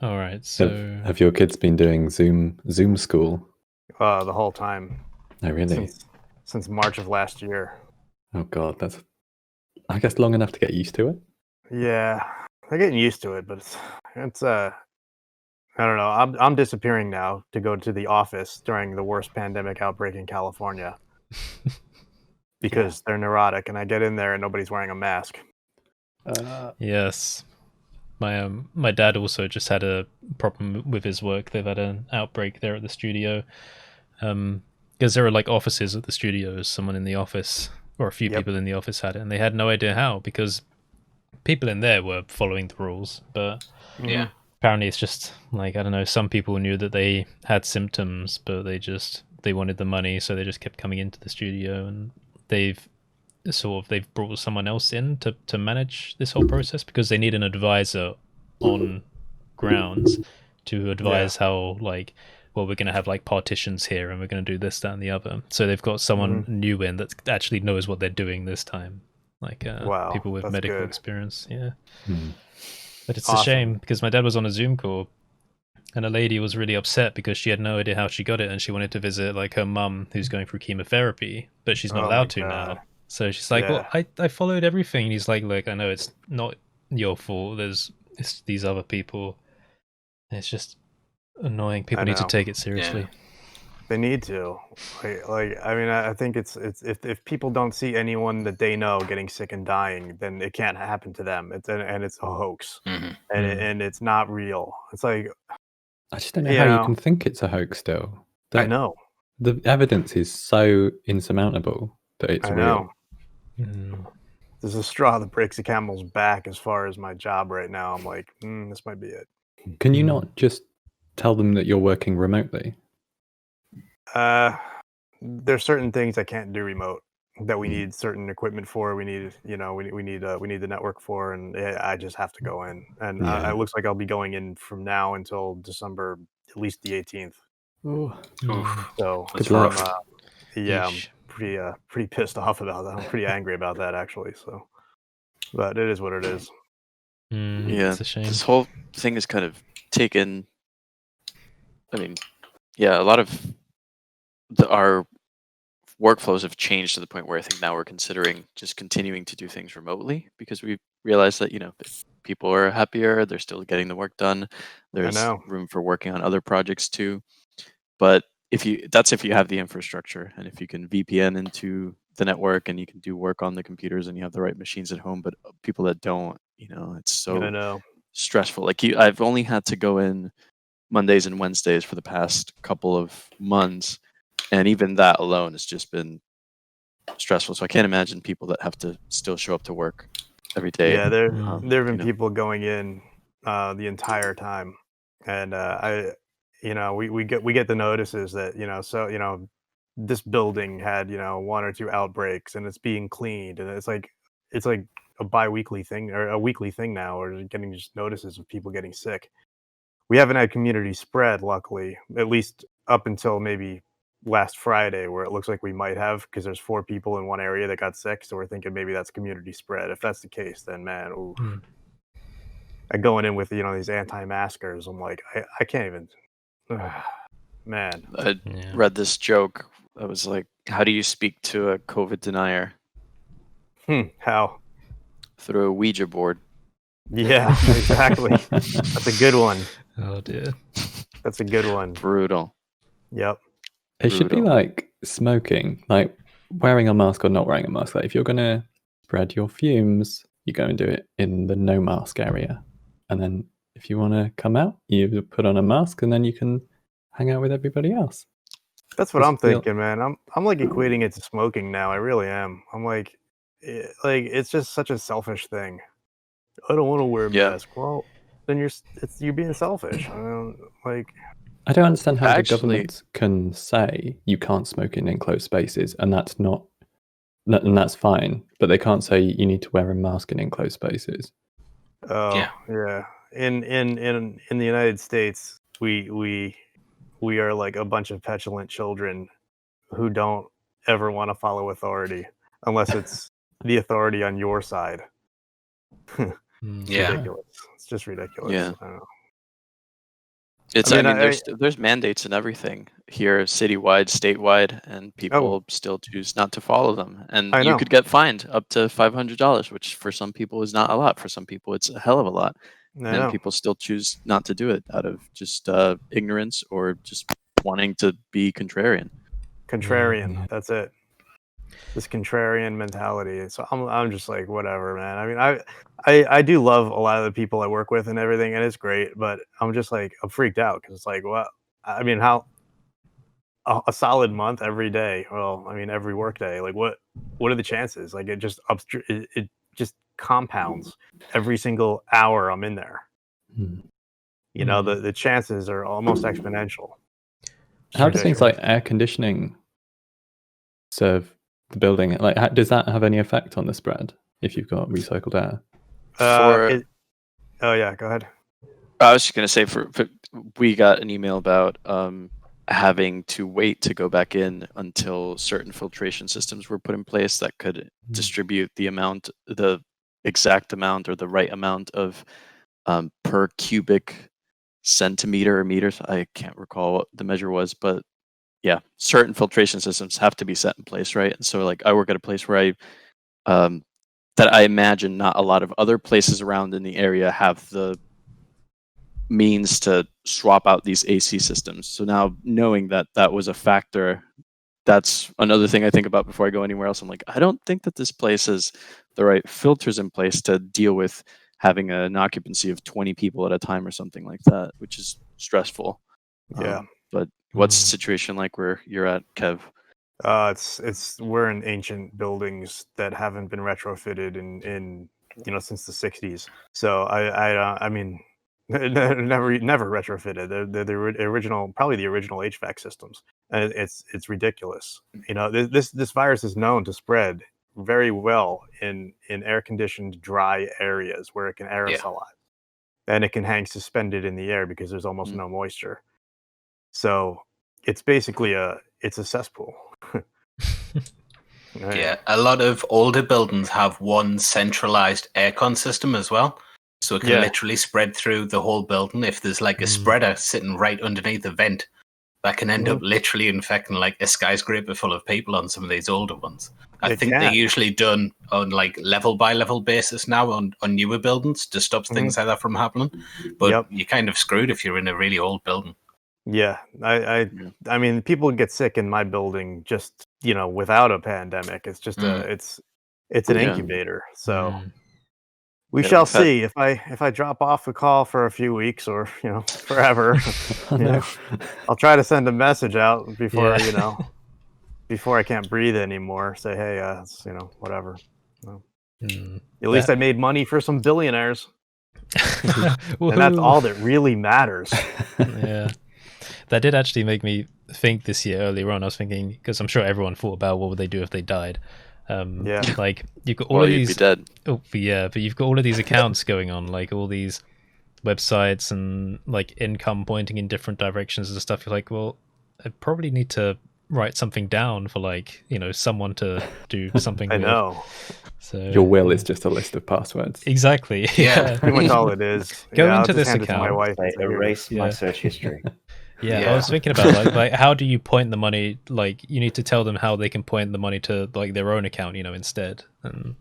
All right. So Have your kids been doing Zoom school? The whole time Oh, really? since March of last year. Oh, God, that's, I guess, long enough to get used to it. Yeah, they're getting used to it, but it's I don't know. I'm disappearing now to go to the office during the worst pandemic outbreak in California because they're neurotic, and I get in there and nobody's wearing a mask. yes, my dad also just had a problem with his work. They've had an outbreak there at the studio. Because there are like offices at the studios. Someone in the office, or a few people in the office, had it, and they had no idea how, because people in there were following the rules, but apparently it's just like, I don't know, some people knew that they had symptoms, but they wanted the money, so they just kept coming into the studio, and they've brought someone else in to manage this whole process, because they need an advisor on grounds to advise how, like, well, we're going to have like partitions here and we're going to do this, that, and the other. So they've got someone new in that actually knows what they're doing this time. Like people with medical experience. Yeah. But it's a shame, because my dad was on a Zoom call and a lady was really upset because she had no idea how she got it, and she wanted to visit like her mum who's going through chemotherapy, but she's not allowed to now. So she's like, well, I followed everything. And he's like, look, I know it's not your fault. It's these other people. And it's just annoying. People need to take it seriously. Yeah. They need to. Like I mean, I think it's if people don't see anyone that they know getting sick and dying, then it can't happen to them. It's a hoax, and it's not real. It's like, I just don't know how you can think it's a hoax still. I know. The evidence is so insurmountable that it's real. There's a straw that breaks the camel's back as far as my job right now. I'm like, this might be it. Can you not just tell them that you're working remotely? There's certain things I can't do remote that we need certain equipment for. We need, we need the network for, and I just have to go in. And it looks like I'll be going in from now until December, at least the 18th. So good luck. I'm pretty pissed off about that. I'm pretty angry about that, actually. So, but it is what it is. It's a shame. This whole thing is kind of taken. I mean, a lot of our workflows have changed to the point where I think now we're considering just continuing to do things remotely, because we realize that, if people are happier, they're still getting the work done. There's room for working on other projects too. But if you have the infrastructure, and if you can VPN into the network and you can do work on the computers and you have the right machines at home, but people that don't, it's so stressful. Like I've only had to go in Mondays and Wednesdays for the past couple of months, and even that alone has just been stressful. So I can't imagine people that have to still show up to work every day. Yeah, there have been people going in the entire time, and we get the notices that this building had 1 or 2 outbreaks and it's being cleaned, and it's like a bi-weekly thing or a weekly thing now. Or getting just notices of people getting sick. We haven't had community spread, luckily, at least up until maybe last Friday, where it looks like we might have, because there's 4 people in one area that got sick, so we're thinking maybe that's community spread. If that's the case, then man, going in with these anti-maskers, I'm like, I can't even. Man, I read this joke that was like, how do you speak to a COVID denier? How? Through a Ouija board. Yeah, exactly. That's a good one. Oh dear. That's a good one. Brutal. Yep. It should be like smoking, like wearing a mask or not wearing a mask. Like if you're going to spread your fumes, you go and do it in the no mask area. And then if you want to come out, you put on a mask and then you can hang out with everybody else. That's what I'm thinking, man. I'm like equating it to smoking now. I really am. I'm like it's just such a selfish thing. I don't want to wear a mask. Well, then you're being selfish. I don't understand how the government can say you can't smoke in enclosed spaces, and that's fine, but they can't say you need to wear a mask in enclosed spaces. Oh yeah. In the United States, we are like a bunch of petulant children who don't ever want to follow authority unless it's the authority on your side. Ridiculous. It's just ridiculous. Yeah. I don't know. It's. I mean, there's mandates and everything here, citywide, statewide, and people still choose not to follow them. And you could get fined up to $500, which for some people is not a lot. For some people, it's a hell of a lot. And people still choose not to do it out of just ignorance or just wanting to be contrarian. That's it. This contrarian mentality. So I'm just like, whatever, man. I mean, I do love a lot of the people I work with and everything, and it's great. But I'm just like, I'm freaked out because it's like, well, I mean, how a solid month every day? Well, I mean, every work day. Like, what are the chances? Like, it just it just compounds every single hour I'm in there. You know, the chances are almost exponential. How do things like air conditioning serve the building? Like, does that have any effect on the spread if you've got recycled air? Oh yeah, go ahead. I was just gonna say, for we got an email about having to wait to go back in until certain filtration systems were put in place that could distribute the exact amount or the right amount of per cubic centimeter or meters. I can't recall what the measure was, but yeah, certain filtration systems have to be set in place, right? And so, like, I work at a place where that I imagine not a lot of other places around in the area have the means to swap out these AC systems. So now, knowing that that was a factor, that's another thing I think about before I go anywhere else. I'm like, I don't think that this place has the right filters in place to deal with having an occupancy of 20 people at a time or something like that, which is stressful. Yeah. But what's the situation like where you're at, Kev? We're in ancient buildings that haven't been retrofitted in since the 60s. So I mean, never retrofitted. They're the original, probably the original HVAC systems, and it's ridiculous. You know, this virus is known to spread very well in air conditioned dry areas where it can aerosolize, and it can hang suspended in the air because there's almost no moisture. So it's basically a cesspool. Yeah, a lot of older buildings have one centralized aircon system as well. So it can literally spread through the whole building. If there's like a spreader sitting right underneath the vent, that can end up literally infecting like a skyscraper full of people on some of these older ones. I think they're usually done on like level by level basis now on newer buildings to stop things like that from happening. But you're kind of screwed if you're in a really old building. Yeah, I mean, people get sick in my building just, without a pandemic. It's just it's an incubator. So we shall see if I drop off the call for a few weeks or, forever. I'll try to send a message out before, before I can't breathe anymore. Say, hey, it's, whatever. At least I made money for some billionaires. And that's all that really matters. Yeah. That did actually make me think this year earlier on. I was thinking, because I'm sure everyone thought about what would they do if they died. Like you've got all of these. You'd be dead. Oh, yeah, but you've got all of these accounts going on, like all these websites and like income pointing in different directions and stuff. You're like, well, I probably need to write something down for like someone to do something. I know. So your will is just a list of passwords. Exactly. Yeah, pretty much all it is. Go into this account. My wife and erase my search history. Yeah, I was thinking about like how do you point the money? Like you need to tell them how they can point the money to like their own account, instead. And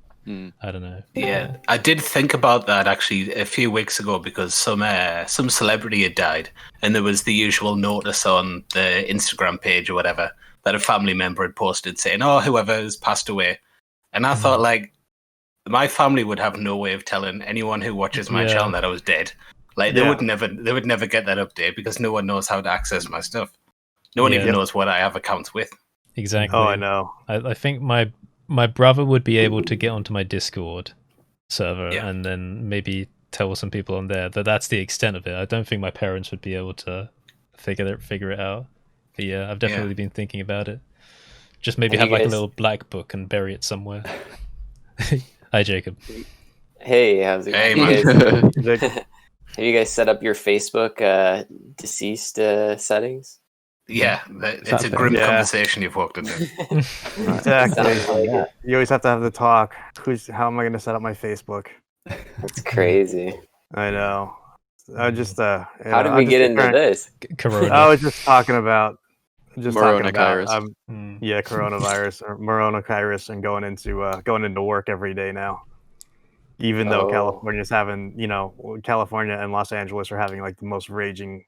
I don't know. Yeah, I did think about that actually a few weeks ago because some celebrity had died, and there was the usual notice on the Instagram page or whatever that a family member had posted saying, "Oh, whoever has passed away," and I thought like my family would have no way of telling anyone who watches my channel that I was dead. Like they would never get that update because no one knows how to access my stuff. No one even knows what I have accounts with. Exactly. Oh, I know. I think my brother would be able to get onto my Discord server and then maybe tell some people on there. That's the extent of it. I don't think my parents would be able to figure it out. But yeah, I've definitely been thinking about it. Just maybe have like a little black book and bury it somewhere. Hi, Jacob. Hey, how's it going? Hey, man. Have you guys set up your Facebook deceased settings? Yeah, it's a grim conversation you've walked into. Exactly. You always have to have the talk. How am I going to set up my Facebook? It's crazy. I know. I just How did we get into this? Corona. I was just talking about Coronavirus. coronavirus or coronavirus, and going into work every day now. Even though California's having, California and Los Angeles are having like the most raging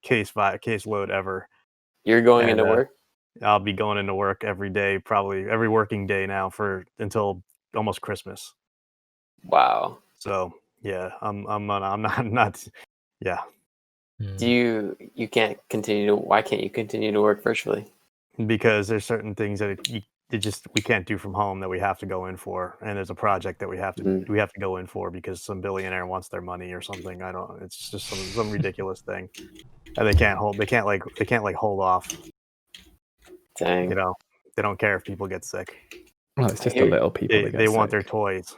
caseload ever. You're going into work? I'll be going into work every day, probably every working day now until almost Christmas. Wow. So yeah, I'm not. Yeah. Do you can't continue to? Why can't you continue to work virtually? Because there's certain things that we can't do from home that we have to go in for, and there's a project that we have to go in for because some billionaire wants their money or something. It's just some ridiculous thing, and they can't hold off. Dang. They don't care if people get sick. Well, it's just the little people. They want their toys.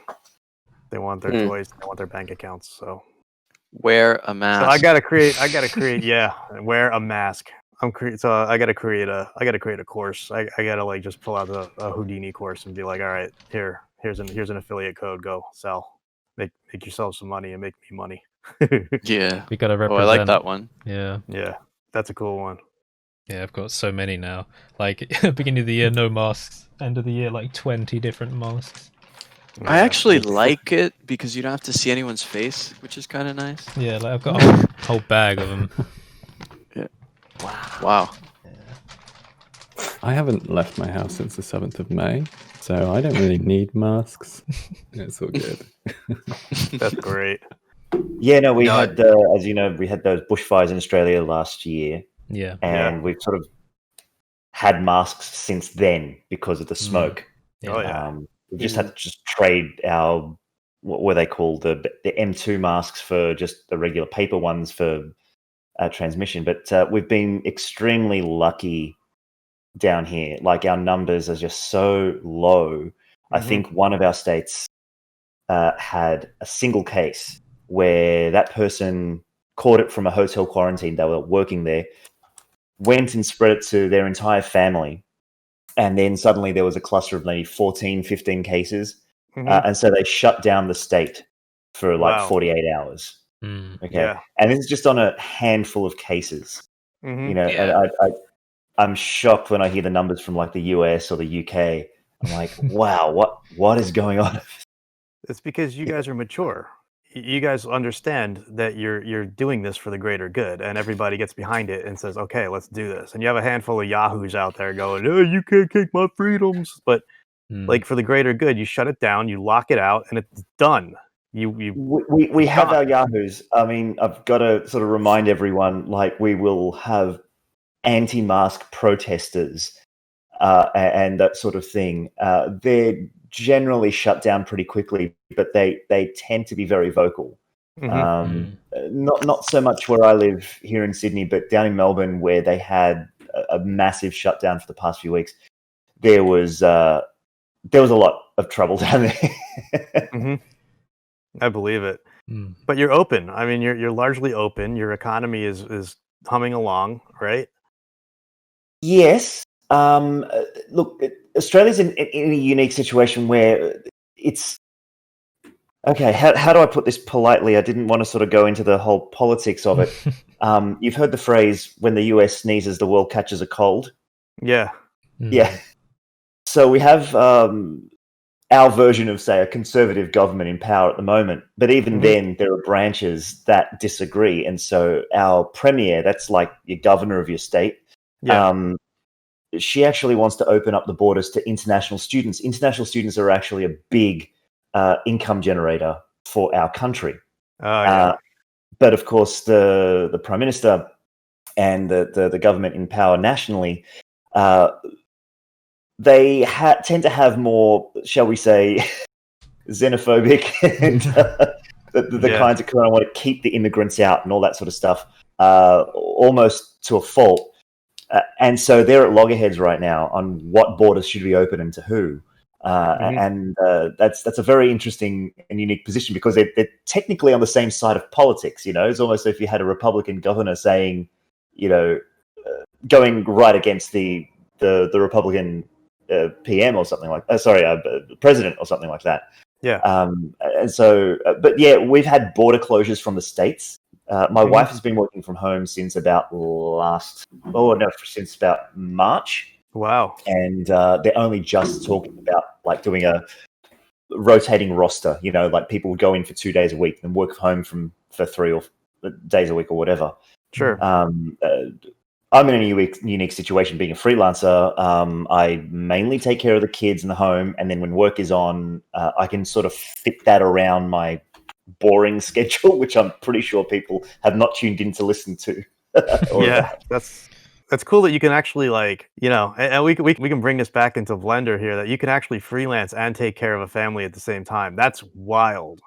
They want their toys. They want their bank accounts. So wear a mask. So I gotta create. Yeah, wear a mask. So I gotta create a course. I gotta just pull out a Houdini course and be like, all right, here's an affiliate code. Go sell, make yourself some money and make me money. Yeah, we gotta represent. I like that one. Yeah, that's a cool one. Yeah, I've got so many now. Like beginning of the year, no masks. End of the year, like 20 different masks. I actually like it because you don't have to see anyone's face, which is kind of nice. Yeah, like I've got a whole bag of them. Yeah. Wow. I haven't left my house since the 7th of May, so I don't really need masks. It's all good. That's great. Yeah, no, we had, as you know, we had those bushfires in Australia last year. Yeah. And we've sort of had masks since then because of the smoke. We've just had to trade our, what were they called, the M2 masks for just the regular paper ones for transmission. But we've been extremely lucky down here. Like, our numbers are just so low. I think one of our states had a single case where that person caught it from a hotel quarantine. They were working there, went and spread it to their entire family. And then suddenly there was a cluster of maybe 14, 15 cases. And so they shut down the state for 48 hours. Okay. Yeah. And this is just on a handful of cases. And I'm shocked when I hear the numbers from like the US or the UK. I'm like, wow, what is going on? It's because you guys are mature. You guys understand that you're doing this for the greater good, and everybody gets behind it and says, okay, let's do this. And you have a handful of yahoos out there going, oh, you can't take my freedoms. But like, for the greater good, you shut it down, you lock it out, and it's done. We have our yahoos. I mean, I've got to sort of remind everyone, like, we will have anti-mask protesters and that sort of thing. They're generally shut down pretty quickly, but they tend to be very vocal. Not so much where I live here in Sydney, but down in Melbourne, where they had a massive shutdown for the past few weeks. There was a lot of trouble down there. I believe it. But you're open. I mean, you're largely open. Your economy is humming along, right? Yes. Look, Australia's in a unique situation where it's okay. How do I put this politely? I didn't want to sort of go into the whole politics of it. You've heard the phrase, when the US sneezes, the world catches a cold. Yeah. Yeah. So we have our version of, say, a conservative government in power at the moment. But even then, there are branches that disagree. And so our premier, that's like your governor of your state, she actually wants to open up the borders to international students. International students are actually a big income generator for our country. But of course, the Prime Minister and the government in power nationally, they tend to have more, shall we say, xenophobic and the kinds of kind of want to keep the immigrants out and all that sort of stuff, almost to a fault. And so they're at loggerheads right now on what borders should be open and to who. And that's a very interesting and unique position, because they're technically on the same side of politics. You know, it's almost as if you had a Republican governor saying, going right against the Republican PM or something like president or something like that. Yeah. And so, but yeah, we've had border closures from the states My wife has been working from home since about since about March. Wow. And they're only just talking about like doing a rotating roster, like people would go in for 2 days a week and work home for 3 or days a week or whatever. Sure. I'm in a unique situation being a freelancer. I mainly take care of the kids in the home, and then when work is on, I can sort of fit that around my boring schedule, which I'm pretty sure people have not tuned in to listen to. Yeah, that's cool that you can actually and we can bring this back into Blender here, that you can actually freelance and take care of a family at the same time. That's wild.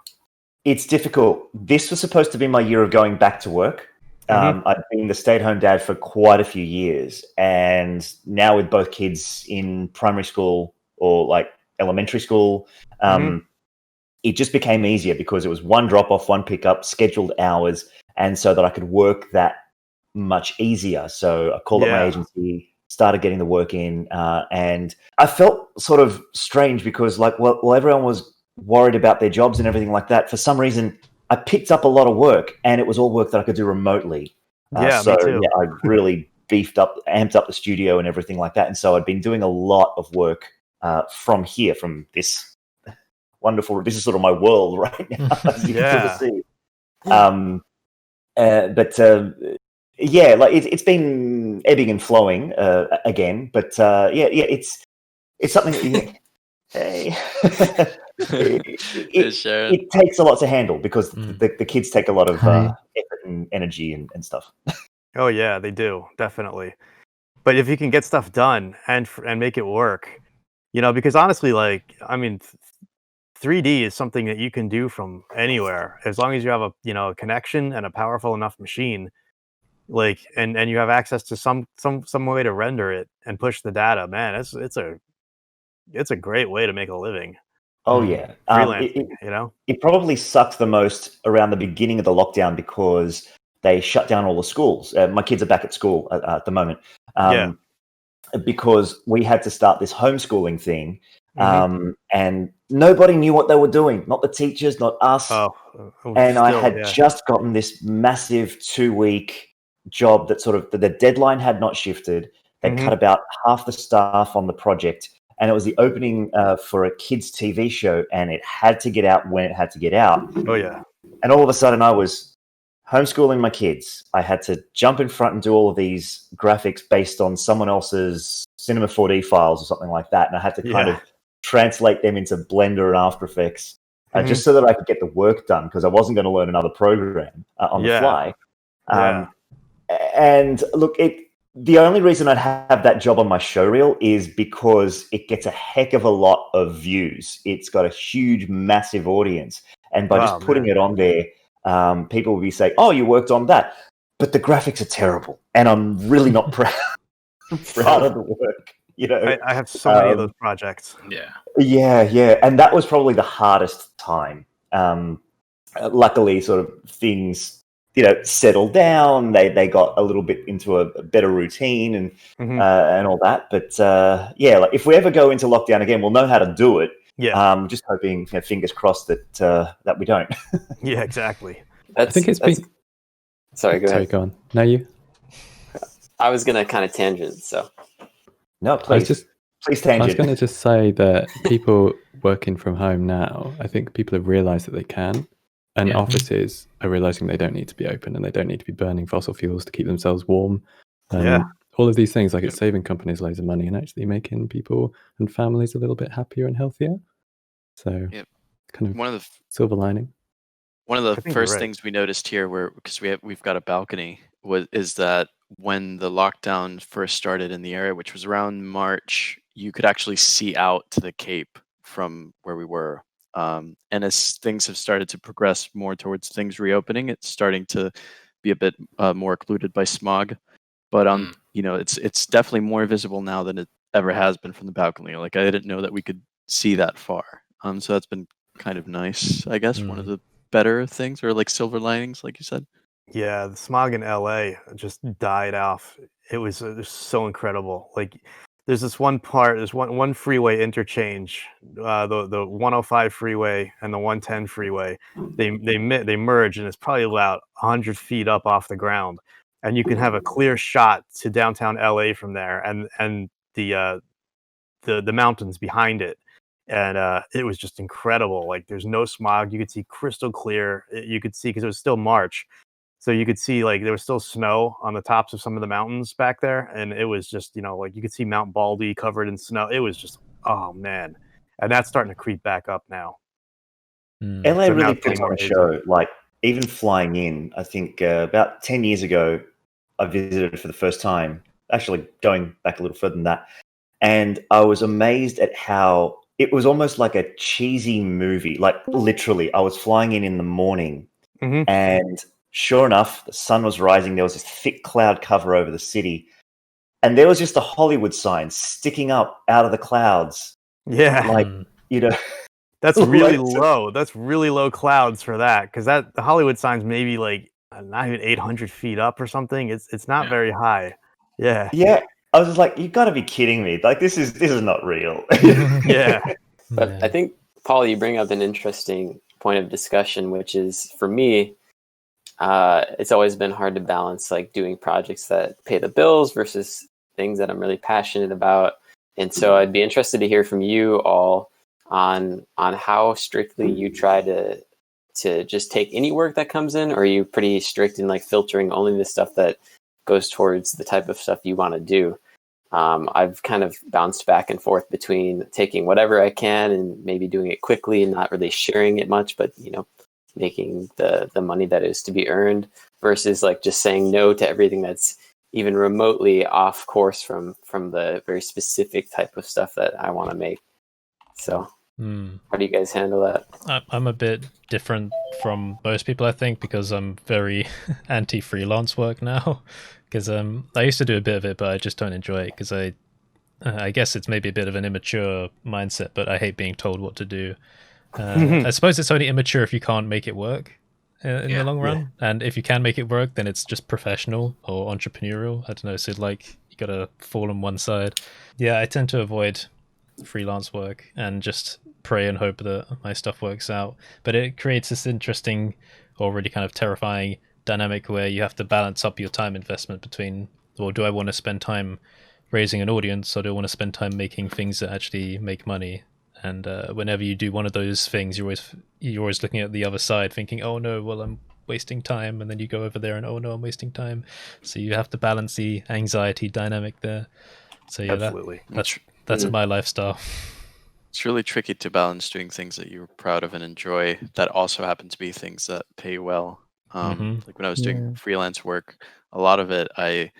It's difficult. This was supposed to be my year of going back to work. I've been the stay-at-home dad for quite a few years, and now with both kids in primary school or like elementary school, it just became easier because it was one drop-off, one pickup, scheduled hours, and so that I could work that much easier. So I called up my agency, started getting the work in, and I felt sort of strange because well, everyone was worried about their jobs and everything like that. For some reason, I picked up a lot of work, and it was all work that I could do remotely. Me too. I really amped up the studio and everything like that. And so I'd been doing a lot of work from here, from this wonderful. This is sort of my world right now, as you can sort of see. It's been ebbing and flowing again. But it's something that it takes a lot to handle because the kids take a lot of effort and energy and stuff. Oh yeah, they do, definitely. But if you can get stuff done and make it work, because honestly, 3D is something that you can do from anywhere as long as you have a connection and a powerful enough machine, and you have access to some way to render it and push the data. Man, it's a great way to make a living. Oh yeah, freelancing. It probably sucked the most around the beginning of the lockdown because they shut down all the schools. My kids are back at school at the moment, because we had to start this homeschooling thing, and nobody knew what they were doing. Not the teachers, not us. I had just gotten this massive 2-week job that the deadline had not shifted. They cut about half the staff on the project. And it was the opening for a kids' TV show, and it had to get out when it had to get out. Oh, yeah. And all of a sudden, I was homeschooling my kids. I had to jump in front and do all of these graphics based on someone else's Cinema 4D files or something like that. And I had to kind of translate them into Blender and After Effects just so that I could get the work done, because I wasn't going to learn another program on the fly. And look, the only reason I'd have that job on my showreel is because it gets a heck of a lot of views. It's got a huge, massive audience. And by just putting it on there, people will be saying, oh, you worked on that. But the graphics are terrible. And I'm really not proud of the work. I have so many of those projects. Yeah. And that was probably the hardest time. Luckily, sort of things settled down. They got a little bit into a better routine and all that. But if we ever go into lockdown again, we'll know how to do it. Yeah. Just hoping, fingers crossed that we don't. Yeah, exactly. I think it's been. Sorry, go ahead. Go on. No, you. I was gonna kind of tangent. So. No, please. Please tangent. I was going to just say that people working from home now, I think people have realised that they can. And offices are realizing they don't need to be open and they don't need to be burning fossil fuels to keep themselves warm. All of these things, it's saving companies loads of money and actually making people and families a little bit happier and healthier. So, kind of one of the silver lining. One of the first things we noticed here, because we've got a balcony, is that when the lockdown first started in the area, which was around March, you could actually see out to the Cape from where we were. And as things have started to progress more towards things reopening, it's starting to be a bit more occluded by smog. But it's definitely more visible now than it ever has been from the balcony. I didn't know that we could see that far. So that's been kind of nice, I guess. One of the better things, or silver linings, like you said. Yeah, the smog in LA just died off. It was so incredible. there's this one part, there's one freeway interchange, the 105 freeway and the 110 freeway. They merge, and it's probably about 100 feet up off the ground, and you can have a clear shot to downtown LA from there, and the mountains behind it. And it was just incredible. Like, there's no smog. You could see crystal clear. You could see, because it was still March, so you could see, like, there was still snow on the tops of some of the mountains back there, and it was just, like, you could see Mount Baldy covered in snow. It was just, oh man, and that's starting to creep back up now. LA So now really it's getting puts on more a show. Like, even flying in, I think about 10 years ago, I visited for the first time. Actually, going back a little further than that, and I was amazed at how it was almost like a cheesy movie. Like, literally, I was flying in the morning, and sure enough, the sun was rising. There was this thick cloud cover over the city, and there was just a Hollywood sign sticking up out of the clouds. Yeah, like that's really low. That's really low clouds for that, because the Hollywood sign's maybe like not even 800 feet up or something. It's not very high. Yeah. I was just like, you got to be kidding me! Like, this is not real. Yeah. But I think, Paul, you bring up an interesting point of discussion, which is, for me, it's always been hard to balance, like, doing projects that pay the bills versus things that I'm really passionate about. And so I'd be interested to hear from you all on how strictly you try to just take any work that comes in, or are you pretty strict in, like, filtering only the stuff that goes towards the type of stuff you want to do? I've kind of bounced back and forth between taking whatever I can and maybe doing it quickly and not really sharing it much, but making the money that is to be earned, versus, like, just saying no to everything that's even remotely off course from the very specific type of stuff that I want to make. So how do you guys handle that? I'm a bit different from most people, I think, because I'm very anti-freelance work now. Because I used to do a bit of it, but I just don't enjoy it, because I guess it's maybe a bit of an immature mindset, but I hate being told what to do. I suppose it's only immature if you can't make it work in the long run. And if you can make it work, then it's just professional or entrepreneurial. I don't know, so, like, you gotta fall on one side. Yeah, I tend to avoid freelance work and just pray and hope that my stuff works out. But it creates this interesting, already kind of terrifying dynamic where you have to balance up your time investment between, well, do I want to spend time raising an audience, or do I want to spend time making things that actually make money? And whenever you do one of those things, you're always looking at the other side, thinking, oh no, well, I'm wasting time, and then you go over there and, oh no, I'm wasting time. So you have to balance the anxiety dynamic there. So yeah, absolutely. That's my lifestyle. It's really tricky to balance doing things that you're proud of and enjoy that also happen to be things that pay well. Like, when I was doing freelance work, a lot of it I'm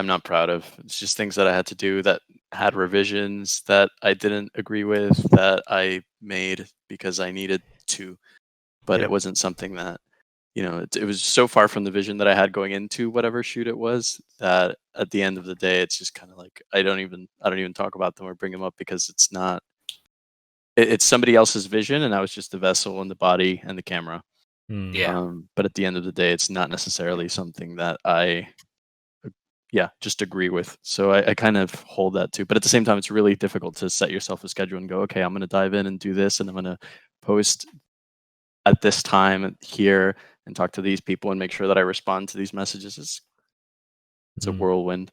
not proud of. It's just things that I had to do that had revisions that I didn't agree with, that I made because I needed to, but it wasn't something that, it was so far from the vision that I had going into whatever shoot it was, that at the end of the day, it's just kind of like, I don't even talk about them or bring them up, because it's somebody else's vision, and I was just the vessel and the body and the camera. But at the end of the day, it's not necessarily something that I just agree with. So I kind of hold that too. But at the same time, it's really difficult to set yourself a schedule and go, okay, I'm going to dive in and do this, and I'm going to post at this time here and talk to these people and make sure that I respond to these messages. It's a whirlwind.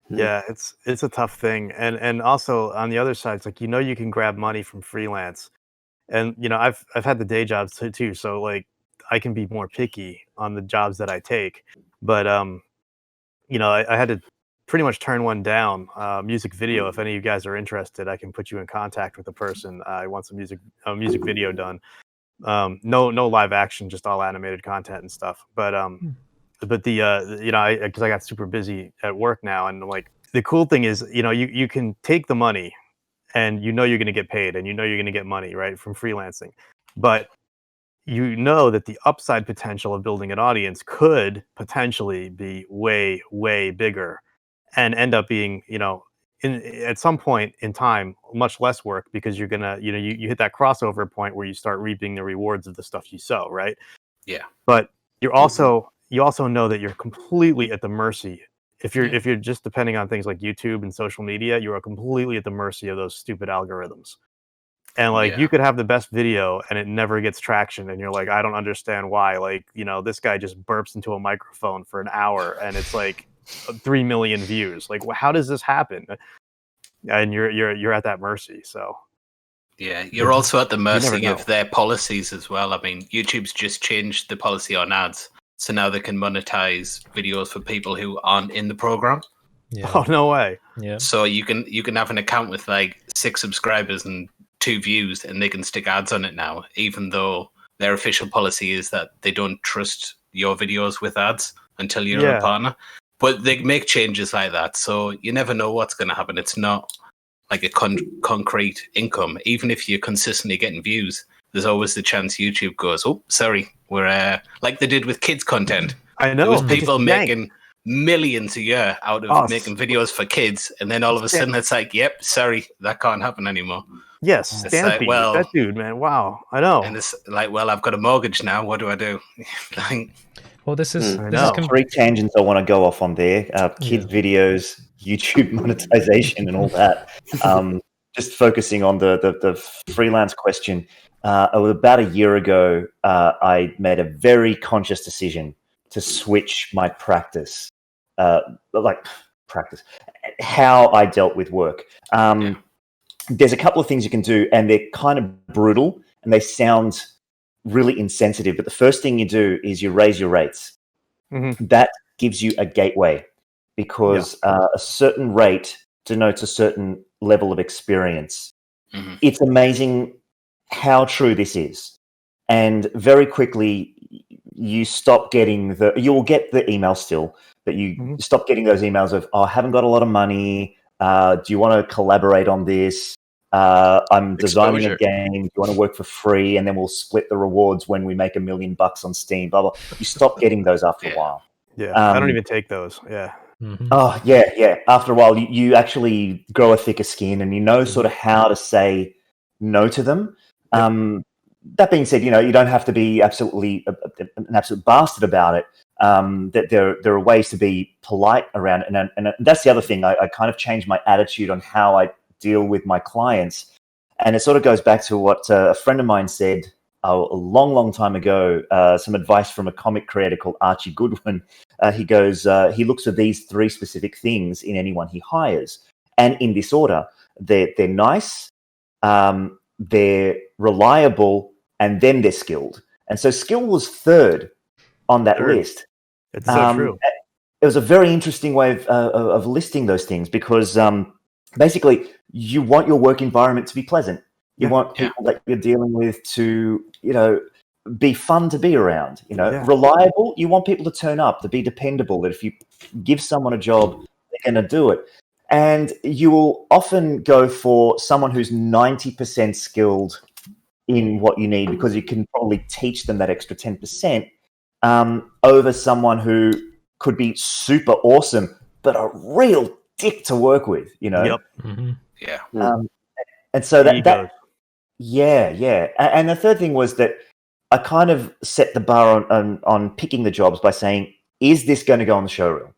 Yeah, it's a tough thing. And also, on the other side, it's like, you can grab money from freelance. And I've had the day jobs too, so, like, I can be more picky on the jobs that I take. But I had to pretty much turn one down. Music video. If any of you guys are interested, I can put you in contact with a person. I want some music video done. No live action, just all animated content and stuff. But the because I got super busy at work now, and, like, the cool thing is, you can take the money, and you're going to get paid, and you're going to get money, right, from freelancing. But that the upside potential of building an audience could potentially be way, way bigger, and end up being, at some point in time, much less work, because you're gonna, you hit that crossover point where you start reaping the rewards of the stuff you sow, right? Yeah. But you also know that you're completely at the mercy if you're just depending on things like YouTube and social media, you are completely at the mercy of those stupid algorithms. And like you could have the best video and it never gets traction, and you're like, I don't understand why. Like, this guy just burps into a microphone for an hour and it's like 3 million views. Like, how does this happen? And you're at that mercy. So yeah, you're also at the mercy of their policies as well. I mean, YouTube's just changed the policy on ads, so now they can monetize videos for people who aren't in the program. Yeah. Oh, no way. Yeah. So you can have an account with like 6 subscribers and 2 views, and they can stick ads on it now, even though their official policy is that they don't trust your videos with ads until you're a partner. But they make changes like that, so you never know what's going to happen. It's not like a concrete income. Even if you're consistently getting views, there's always the chance YouTube goes, oh, sorry, we're like they did with kids content. I know. There was people making millions a year out of making videos for kids, and then all of a sudden it's like, yep, sorry, that can't happen anymore. Yes, Stampede, like, well, that dude, man, wow, I know. And it's like, well, I've got a mortgage now. What do I do? Well, this is 3 tangents I want to go off on there. Kids videos, YouTube monetization, and all that. Just focusing on the freelance question. About a year ago, I made a very conscious decision to switch my practice, how I dealt with work. There's a couple of things you can do, and they're kind of brutal, and they sound really insensitive. But the first thing you do is you raise your rates. Mm-hmm. That gives you a gateway, because a certain rate denotes a certain level of experience. Mm-hmm. It's amazing how true this is. And very quickly, you stop getting you'll get the email still, but you stop getting those emails of, I haven't got a lot of money. Do you want to collaborate on this? I'm designing a game. Do you want to work for free? And then we'll split the rewards when we make $1 million on Steam, blah, blah. You stop getting those after a while. Yeah, I don't even take those. Yeah. Mm-hmm. Oh, yeah. After a while, you actually grow a thicker skin, and you know sort of how to say no to them. That being said, you don't have to be absolutely an absolute bastard about it. That there are ways to be polite around it, and that's the other thing. I kind of changed my attitude on how I deal with my clients, and it sort of goes back to what a friend of mine said a long time ago. Some advice from a comic creator called Archie Goodwin. He goes, he looks for these 3 specific things in anyone he hires, and in this order: they're nice, they're reliable, and then they're skilled. And so skill was 3rd on that list. It's so true. It was a very interesting way of listing those things, because basically you want your work environment to be pleasant. You want people that you're dealing with to, be fun to be around. Reliable. You want people to turn up, to be dependable, that if you give someone a job, they're going to do it. And you will often go for someone who's 90% skilled in what you need, because you can probably teach them that extra 10%, over someone who could be super awesome but a real dick to work with. Yep. Mm-hmm. Yeah. And so that and the 3rd thing was that I kind of set the bar on picking the jobs by saying, is this going to go on the showreel?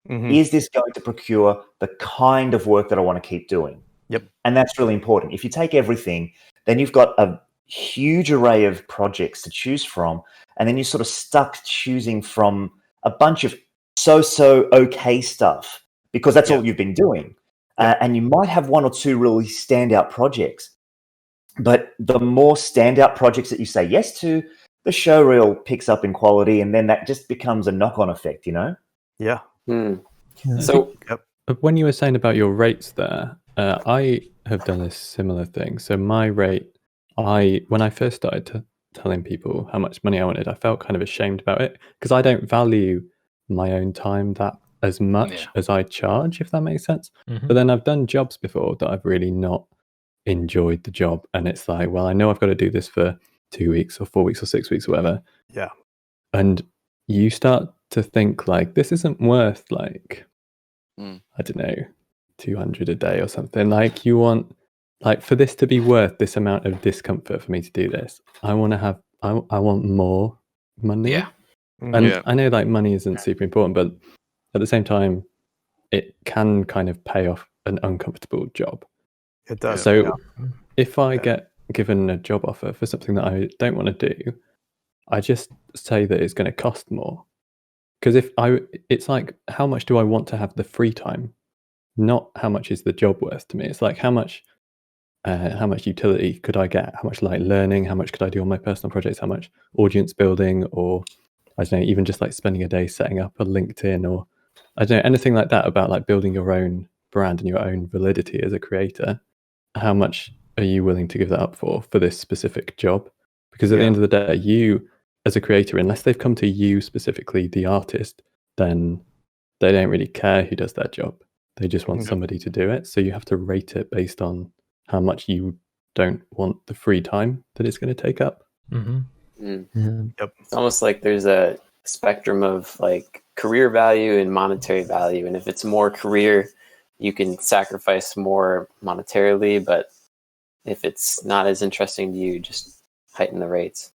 Mm-hmm. Is this going to procure the kind of work that I want to keep doing? Yep. And that's really important. If you take everything, then you've got a huge array of projects to choose from, and then you're sort of stuck choosing from a bunch of so okay stuff, because that's all you've been doing. And you might have 1 or 2 really standout projects, but the more standout projects that you say yes to, the showreel picks up in quality, and then that just becomes a knock-on effect, Yeah. So when you were saying about your rates there, I have done a similar thing. So my rate, when I first started telling people how much money I wanted, I felt kind of ashamed about it, because I don't value my own time that as much as I charge, if that makes sense. Mm-hmm. But then I've done jobs before that I've really not enjoyed the job, and it's like, well, I know I've got to do this for 2 weeks or 4 weeks or 6 weeks or whatever. Yeah. And you start to think like, this isn't worth I don't know, 200 a day or something. Like, you want, like, for this to be worth this amount of discomfort for me to do this, I want to have, I want more money. Yeah. And I know like money isn't super important, but at the same time, it can kind of pay off an uncomfortable job. It does. So yeah. if I get given a job offer for something that I don't want to do, I just say that it's going to cost more. Because it's like, how much do I want to have the free time? Not how much is the job worth to me. It's like how much utility could I get? How much like learning? How much could I do on my personal projects? How much audience building, or I don't know, even just like spending a day setting up a LinkedIn, or I don't know, anything like that about like building your own brand and your own validity as a creator. How much are you willing to give that up for this specific job? Because at the end of the day, you as a creator, unless they've come to you specifically, the artist, then they don't really care who does that job. They just want somebody to do it. So you have to rate it based on how much you don't want the free time that it's going to take up. Yep. It's almost like there's a spectrum of like career value and monetary value. And if it's more career, you can sacrifice more monetarily. But if it's not as interesting to you, just heighten the rates.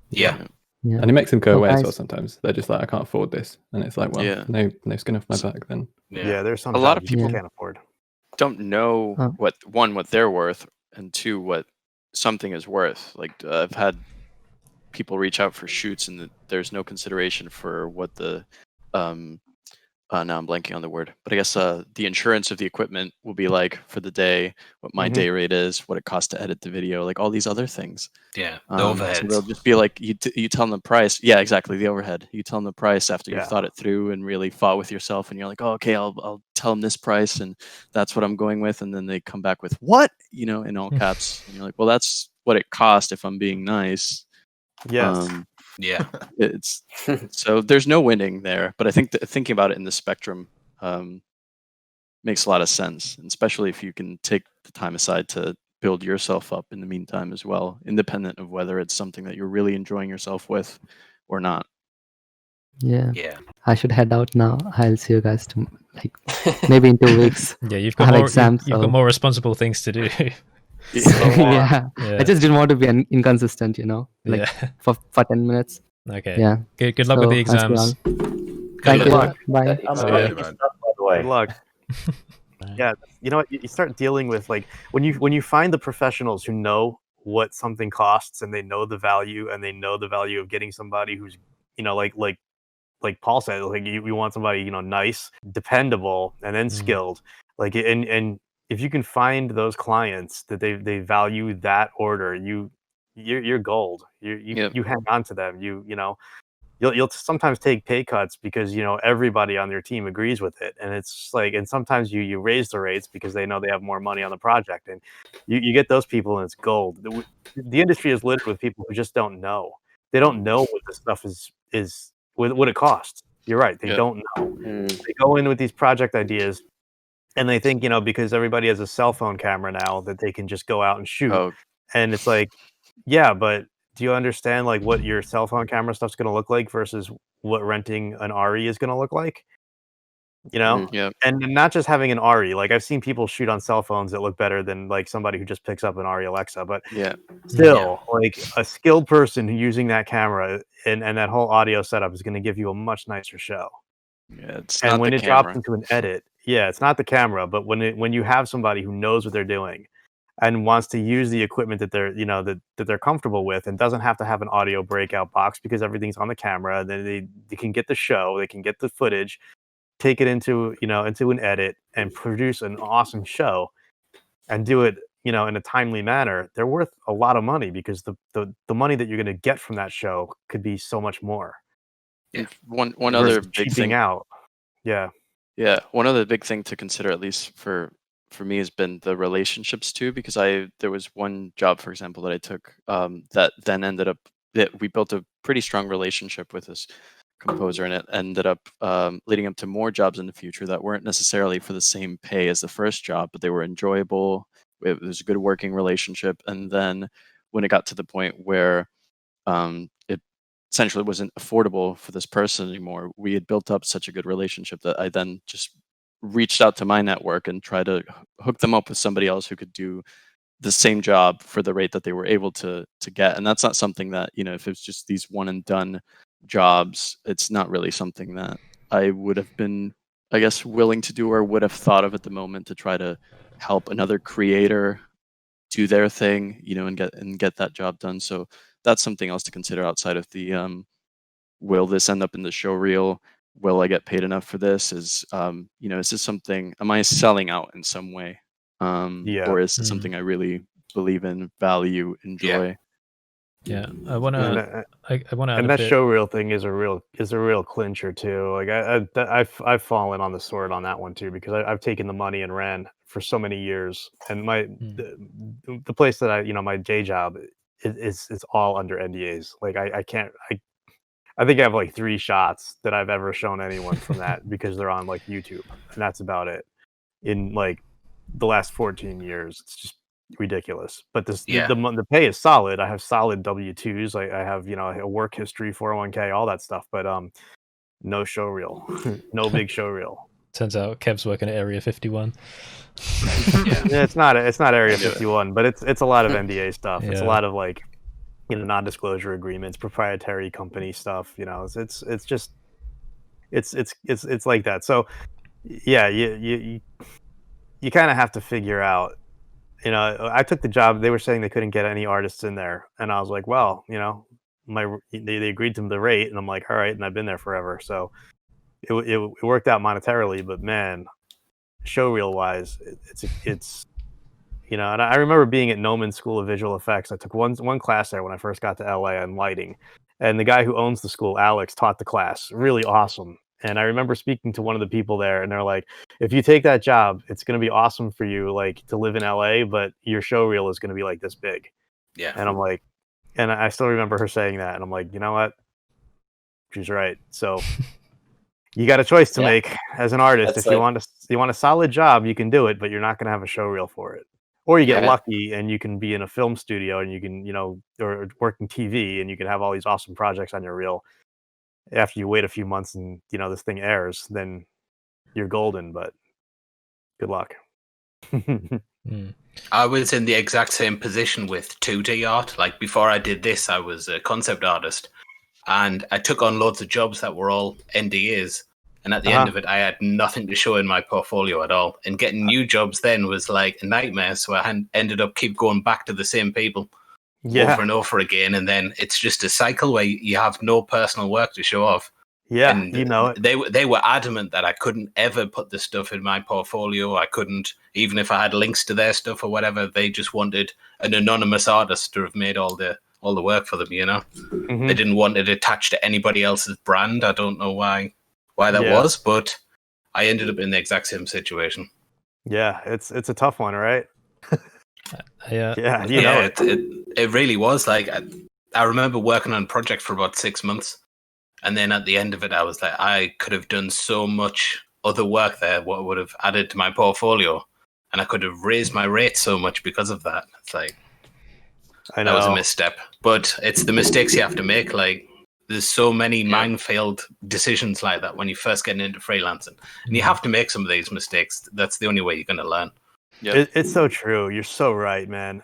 Yeah. And it makes them go away as well sometimes. They're just like, I can't afford this. And it's like, well, no skin off my back then. Yeah, there's some a lot of people people can't afford. Don't know what they're worth, and two, what something is worth. Like I've had people reach out for shoots, and there's no consideration for what the now I'm blanking on the word, but I guess the insurance of the equipment will be like for the day, what my day rate is, what it costs to edit the video, like all these other things. Yeah, the overhead. So they'll just be like, you tell them the price. Yeah, exactly, the overhead. You tell them the price after you've thought it through and really fought with yourself, and you're like, oh, okay, I'll tell them this price, and that's what I'm going with, and then they come back with what, in all caps, and you're like, well, that's what it cost if I'm being nice. Yes. Yeah. It's so there's no winning there, but I think thinking about it in the spectrum makes a lot of sense, and especially if you can take the time aside to build yourself up in the meantime as well, independent of whether it's something that you're really enjoying yourself with or not. Yeah. I should head out now. I'll see you guys maybe in 2 weeks. Yeah, you've got more exams. You've got more responsible things to do. Yeah. I just didn't want to be inconsistent, for 10 minutes. Okay. Yeah. Good luck with the exams. Thank you. Bye. Good luck. Yeah, you know what? You start dealing with like when you find the professionals who know what something costs and they know the value and they know the value of getting somebody who's like Paul said, like you want somebody nice, dependable, and then skilled. Like and if you can find those clients that they value that order, you're gold. You hang on to them. You'll sometimes take pay cuts because everybody on your team agrees with it, and it's like, and sometimes you raise the rates because they know they have more money on the project, and you get those people and it's gold. The industry is littered with people who just don't know. They don't know what this stuff is what it costs. You're right. They don't know. They go in with these project ideas and they think, because everybody has a cell phone camera now that they can just go out and shoot. And it's like, yeah, but do you understand like what your cell phone camera stuff's going to look like versus what renting an RE is going to look like? And not just having an RE. Like I've seen people shoot on cell phones that look better than like somebody who just picks up an RE Alexa, but still like a skilled person who using that camera and that whole audio setup is going to give you a much nicer show. And when it drops into an edit, it's not the camera, but when you have somebody who knows what they're doing and wants to use the equipment that they're that they're comfortable with and doesn't have to have an audio breakout box because everything's on the camera, then they can get the show, they can get the footage, take it into into an edit and produce an awesome show and do it in a timely manner. They're worth a lot of money because the money that you're going to get from that show could be so much more. One other big thing out. One other big thing to consider, at least for me, has been the relationships too, because there was one job, for example, that I took that then ended up that we built a pretty strong relationship with this composer, and it ended up leading up to more jobs in the future that weren't necessarily for the same pay as the first job, but they were enjoyable. It was a good working relationship. And then when it got to the point where it essentially wasn't affordable for this person anymore, we had built up such a good relationship that I then just reached out to my network and tried to hook them up with somebody else who could do the same job for the rate that they were able to get. And that's not something that, if it's just these one and done jobs, it's not really something that I would have been I guess, willing to do or would have thought of at the moment to try to help another creator do their thing, and get that job done. So that's something else to consider outside of the will this end up in the show reel? Will I get paid enough for this? Is this something? Am I selling out in some way? Or is it something I really believe in, value, enjoy? Yeah, I want to. I want to. And that show reel thing is a real clincher too. Like I've fallen on the sword on that one too, because I've taken the money and ran for so many years, and the place that my day job it's all under NDAs. Like I can't. I think I have like 3 shots that I've ever shown anyone from that because they're on like YouTube, and that's about it. In like the last 14 years, it's just ridiculous. But the pay is solid. I have solid W-2s. I have a work history, 401k, all that stuff. But no show reel, no big show reel. Turns out Kev's working at Area 51. Yeah, it's not Area 51, but it's a lot of NDA stuff. It's a lot of like non-disclosure agreements, proprietary company stuff. It's like that. So yeah, you kind of have to figure out. I took the job. They were saying they couldn't get any artists in there, and I was like, well, they agreed to the rate, and I'm like, all right, and I've been there forever, so it worked out monetarily. But man, show reel wise, it's and I remember being at Noman School of Visual Effects. I took one class there when I first got to LA on lighting, and the guy who owns the school, Alex, taught the class. Really awesome. And I remember speaking to one of the people there, and they're like, if you take that job, it's going to be awesome for you, like, to live in LA, but your show reel is going to be like this big. Yeah. And I'm like, and I still remember her saying that, and I'm like, you know what? She's right. So you got a choice to make as an artist. If you want a solid job, you can do it, but you're not going to have a show reel for it. Or you get lucky and you can be in a film studio and you can, or working TV, and you can have all these awesome projects on your reel. After you wait a few months and this thing airs, then you're golden. But good luck. I was in the exact same position with 2D art. Like before I did this, I was a concept artist, and I took on loads of jobs that were all NDAs. And at the end of it, I had nothing to show in my portfolio at all. And getting new jobs then was like a nightmare. So I ended up keep going back to the same people over and over again. And then it's just a cycle where you have no personal work to show off. Yeah, and they were adamant that I couldn't ever put the stuff in my portfolio. I couldn't, even if I had links to their stuff or whatever. They just wanted an anonymous artist to have made all the work for them. They didn't want it attached to anybody else's brand. I don't know why that was, but I ended up in the exact same situation. Yeah, it's a tough one, right? It really was. Like I remember working on a project for about 6 months, and then at the end of it, I was like, I could have done so much other work there, what would have added to my portfolio, and I could have raised my rate so much because of that. It's like that was a misstep, but it's the mistakes you have to make. Like there's so many minefield decisions like that when you're first getting into freelancing, and you have to make some of these mistakes. That's the only way you're going to learn. Yeah, it's so true. You're so right, man.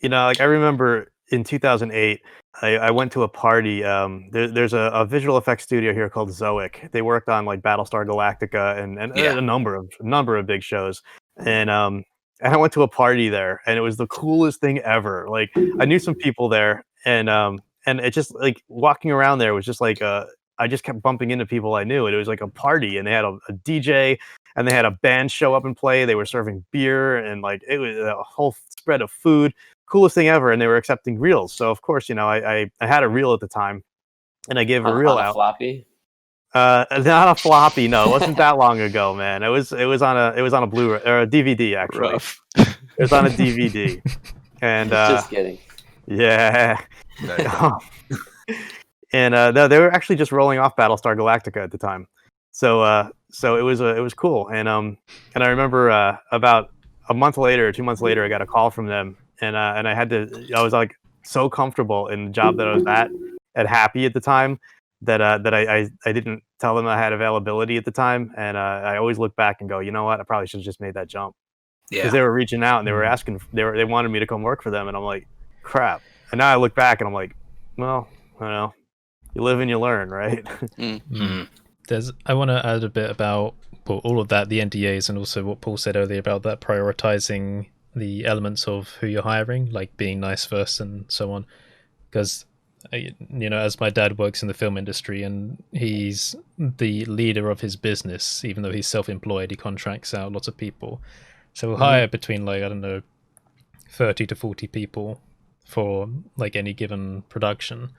Like I remember in 2008, I went to a party. There's a visual effects studio here called Zoic. They worked on like Battlestar Galactica and a number of big shows. And I went to a party there, and it was the coolest thing ever. Like I knew some people there, and it just like walking around there was just like I just kept bumping into people I knew, and it was like a party, and they had a DJ, and they had a band show up and play. They were serving beer, and like it was a whole spread of food. Coolest thing ever, and they were accepting reels. So of course, I had a reel at the time, and I gave a reel out. Floppy? Not a floppy. No, it wasn't that long ago, man. It was on a Blu-ray or a DVD actually. Rough. It was on a DVD, and just kidding. Yeah. And no, they were actually just rolling off Battlestar Galactica at the time, so it was cool. And I remember about a month later, 2 months later, I got a call from them, and I was like so comfortable in the job that I was at happy at the time that I didn't tell them I had availability at the time, and I always look back and go, you know what, I probably should have just made that jump, because they were reaching out and they were asking, they wanted me to come work for them, and I'm like, crap. And now I look back and I'm like, well, I don't know. You live and you learn, right? I want to add a bit about all of that, the NDAs, and also what Paul said earlier about that prioritizing the elements of who you're hiring, like being nice first and so on. Because, as my dad works in the film industry and he's the leader of his business, even though he's self-employed, he contracts out lots of people. So we'll hire between 30 to 40 people for any given production.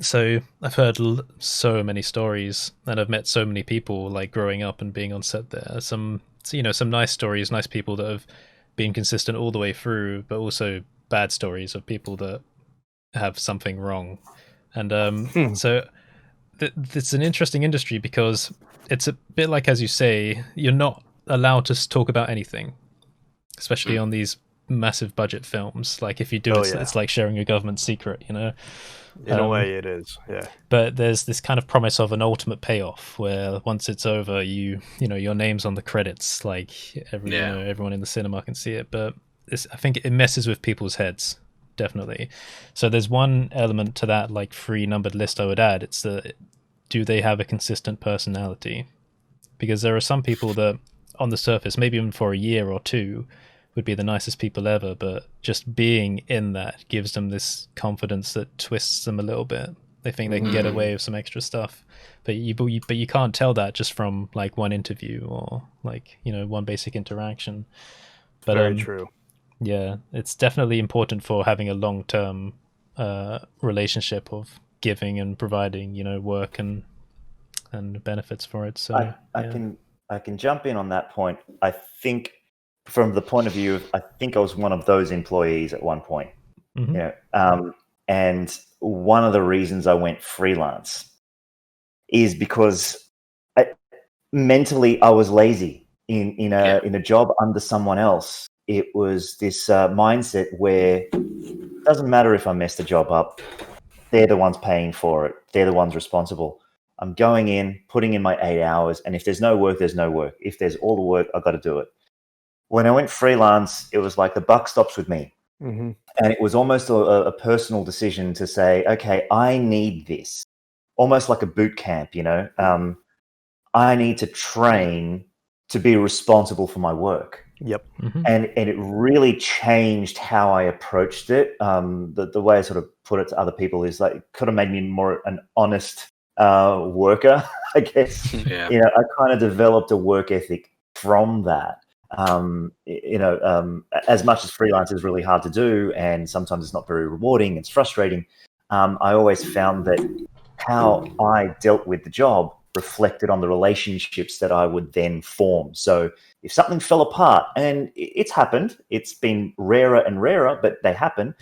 So I've heard so many stories, and I've met so many people growing up and being on set there. Some nice stories, nice people that have been consistent all the way through, but also bad stories of people that have something wrong. And so it's an interesting industry because it's a bit like, as you say, you're not allowed to talk about anything, especially on these massive budget films. Like if you do it's like sharing a government secret, In a way it is, yeah. But there's this kind of promise of an ultimate payoff where once it's over, your name's on the credits, everyone in the cinema can see it. But I think it messes with people's heads, definitely. So there's one element to that free numbered list I would add. It's do they have a consistent personality? Because there are some people that on the surface, maybe even for a year or two, would be the nicest people ever, but just being in that gives them this confidence that twists them a little bit. They think they can get away with some extra stuff, but you can't tell that just from one interview or one basic interaction. But very true. Yeah, it's definitely important for having a long-term relationship of giving and providing work and benefits for it. So I can jump in on that point. I think from the point of view of, I think I was one of those employees at one point. And one of the reasons I went freelance is because mentally I was lazy in a job under someone else. It was this mindset where it doesn't matter if I mess the job up, they're the ones paying for it, they're the ones responsible. I'm going in, putting in my 8 hours, and if there's no work, there's no work. If there's all the work, I've got to do it. When I went freelance, it was like the buck stops with me. And it was almost a personal decision to say, okay, I need this. Almost like a boot camp, I need to train to be responsible for my work. Yep. And it really changed how I approached it. The way I sort of put it to other people is it could have made me more an honest worker, I guess. Yeah. I kind of developed a work ethic from that. As much as freelance is really hard to do and sometimes it's not very rewarding, it's frustrating. I always found that how I dealt with the job reflected on the relationships that I would then form. So if something fell apart, and it's happened, it's been rarer and rarer, but they happen.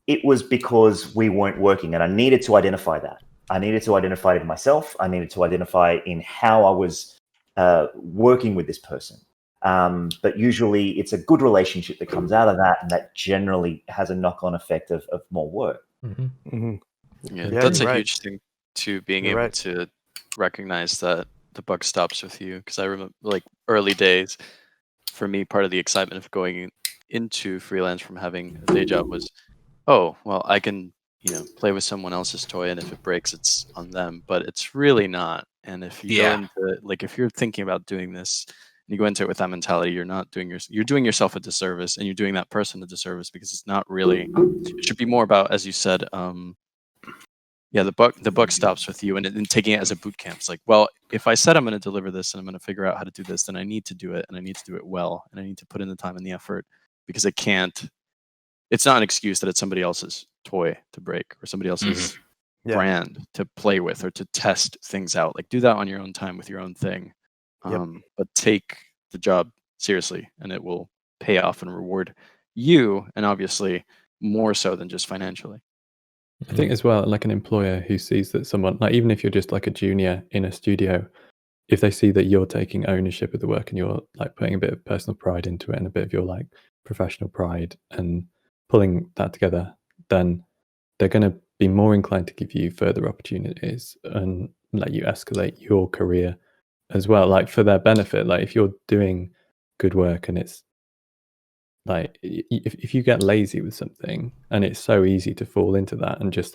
It was because we weren't working, and I needed to identify that. I needed to identify it in myself. I needed to identify in how I was working with this person. But usually it's a good relationship that comes out of that, and that generally has a knock-on effect of more work. Yeah, that's a huge thing too, being able to recognize that the buck stops with you. Because I remember early days, for me, part of the excitement of going into freelance from having a day job was, oh, well, I can play with someone else's toy, and if it breaks, it's on them. But it's really not. And if you go into if you're thinking about doing this, and you go into it with that mentality, you're doing yourself a disservice, and you're doing that person a disservice, because it's not really. It should be more about, as you said, the buck stops with you, and taking it as a boot camp. It's like, well, if I said I'm going to deliver this and I'm going to figure out how to do this, then I need to do it, and I need to do it well, and I need to put in the time and the effort, because I can't. It's not an excuse that it's somebody else's toy to break or somebody else's brand to play with or to test things out. Do that on your own time with your own thing. But take the job seriously, and it will pay off and reward you, and obviously more so than just financially. I think as well, an employer who sees that someone, even if you're just a junior in a studio, if they see that you're taking ownership of the work and you're putting a bit of personal pride into it and a bit of your professional pride and pulling that together, then they're going to be more inclined to give you further opportunities and let you escalate your career as well, for their benefit. If you're doing good work and it's if you get lazy with something, and it's so easy to fall into that and just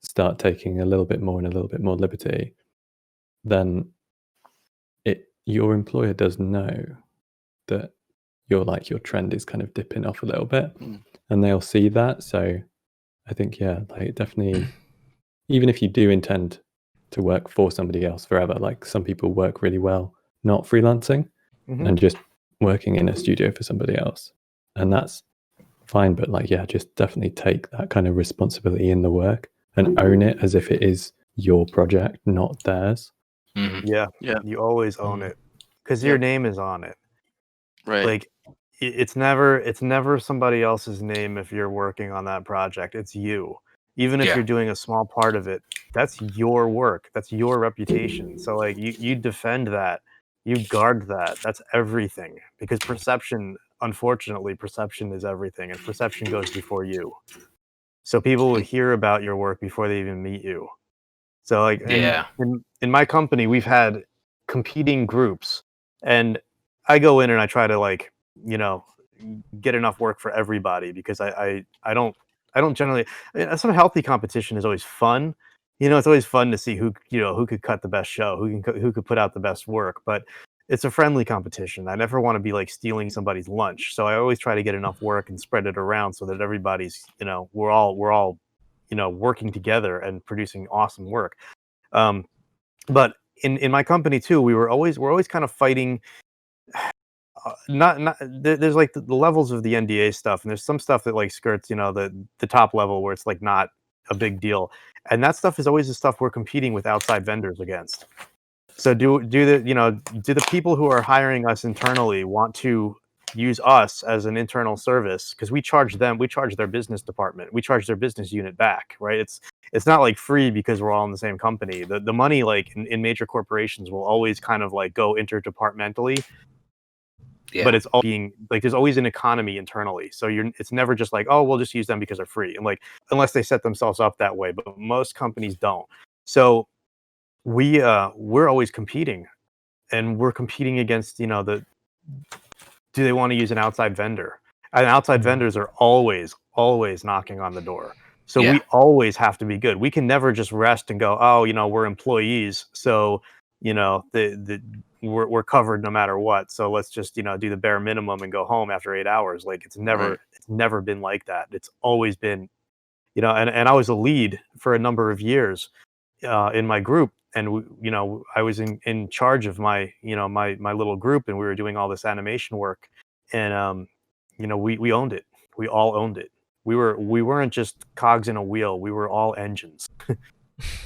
start taking a little bit more liberty, then your employer does know that your trend is kind of dipping off a little bit, and they'll see that. So I think, yeah, like definitely, even if you do intend to work for somebody else forever, like some people work really well not freelancing and just working in a studio for somebody else, and that's fine. But like, yeah, just definitely take that kind of responsibility in the work and own it as if it is your project, not theirs. Yeah, you always own it because your name is on it. Right. Like, it's never somebody else's name if you're working on that project. It's you. Even if you're doing a small part of it, that's your work. That's your reputation. So like you defend that, you guard that. That's everything. Because unfortunately, perception is everything, and perception goes before you. So people will hear about your work before they even meet you. So like in my company, we've had competing groups, and I go in and I try to, like, get enough work for everybody, because I don't generally. Some healthy competition is always fun. It's always fun to see who could cut the best show, who could put out the best work. But it's a friendly competition. I never want to be like stealing somebody's lunch. So I always try to get enough work and spread it around so that everybody's, we're all working together and producing awesome work. But in my company too, we're always kind of fighting. There's like the levels of the NDA stuff, and there's some stuff that like skirts the top level where it's like not a big deal, and that stuff is always the stuff we're competing with outside vendors against. So do the people who are hiring us internally want to use us as an internal service? Because we charge their business department, we charge their business unit back, right? It's not like free because we're all in the same company. The money, like in major corporations, will always kind of like go interdepartmentally. Yeah. But it's all being like, there's always an economy internally. So it's never just like, oh, we'll just use them because they're free. And like, unless they set themselves up that way, but most companies don't. So we're always competing, and we're competing against, do they want to use an outside vendor? And outside vendors are always knocking on the door. So we always have to be good. We can never just rest and go, oh, we're employees. So, we're covered no matter what. So let's just, do the bare minimum and go home after 8 hours. Like, it's never been like that. It's always been, and I was a lead for a number of years in my group. And, I was in charge of my, my little group, and we were doing all this animation work. And, we owned it. We all owned it. We weren't just cogs in a wheel. We were all engines.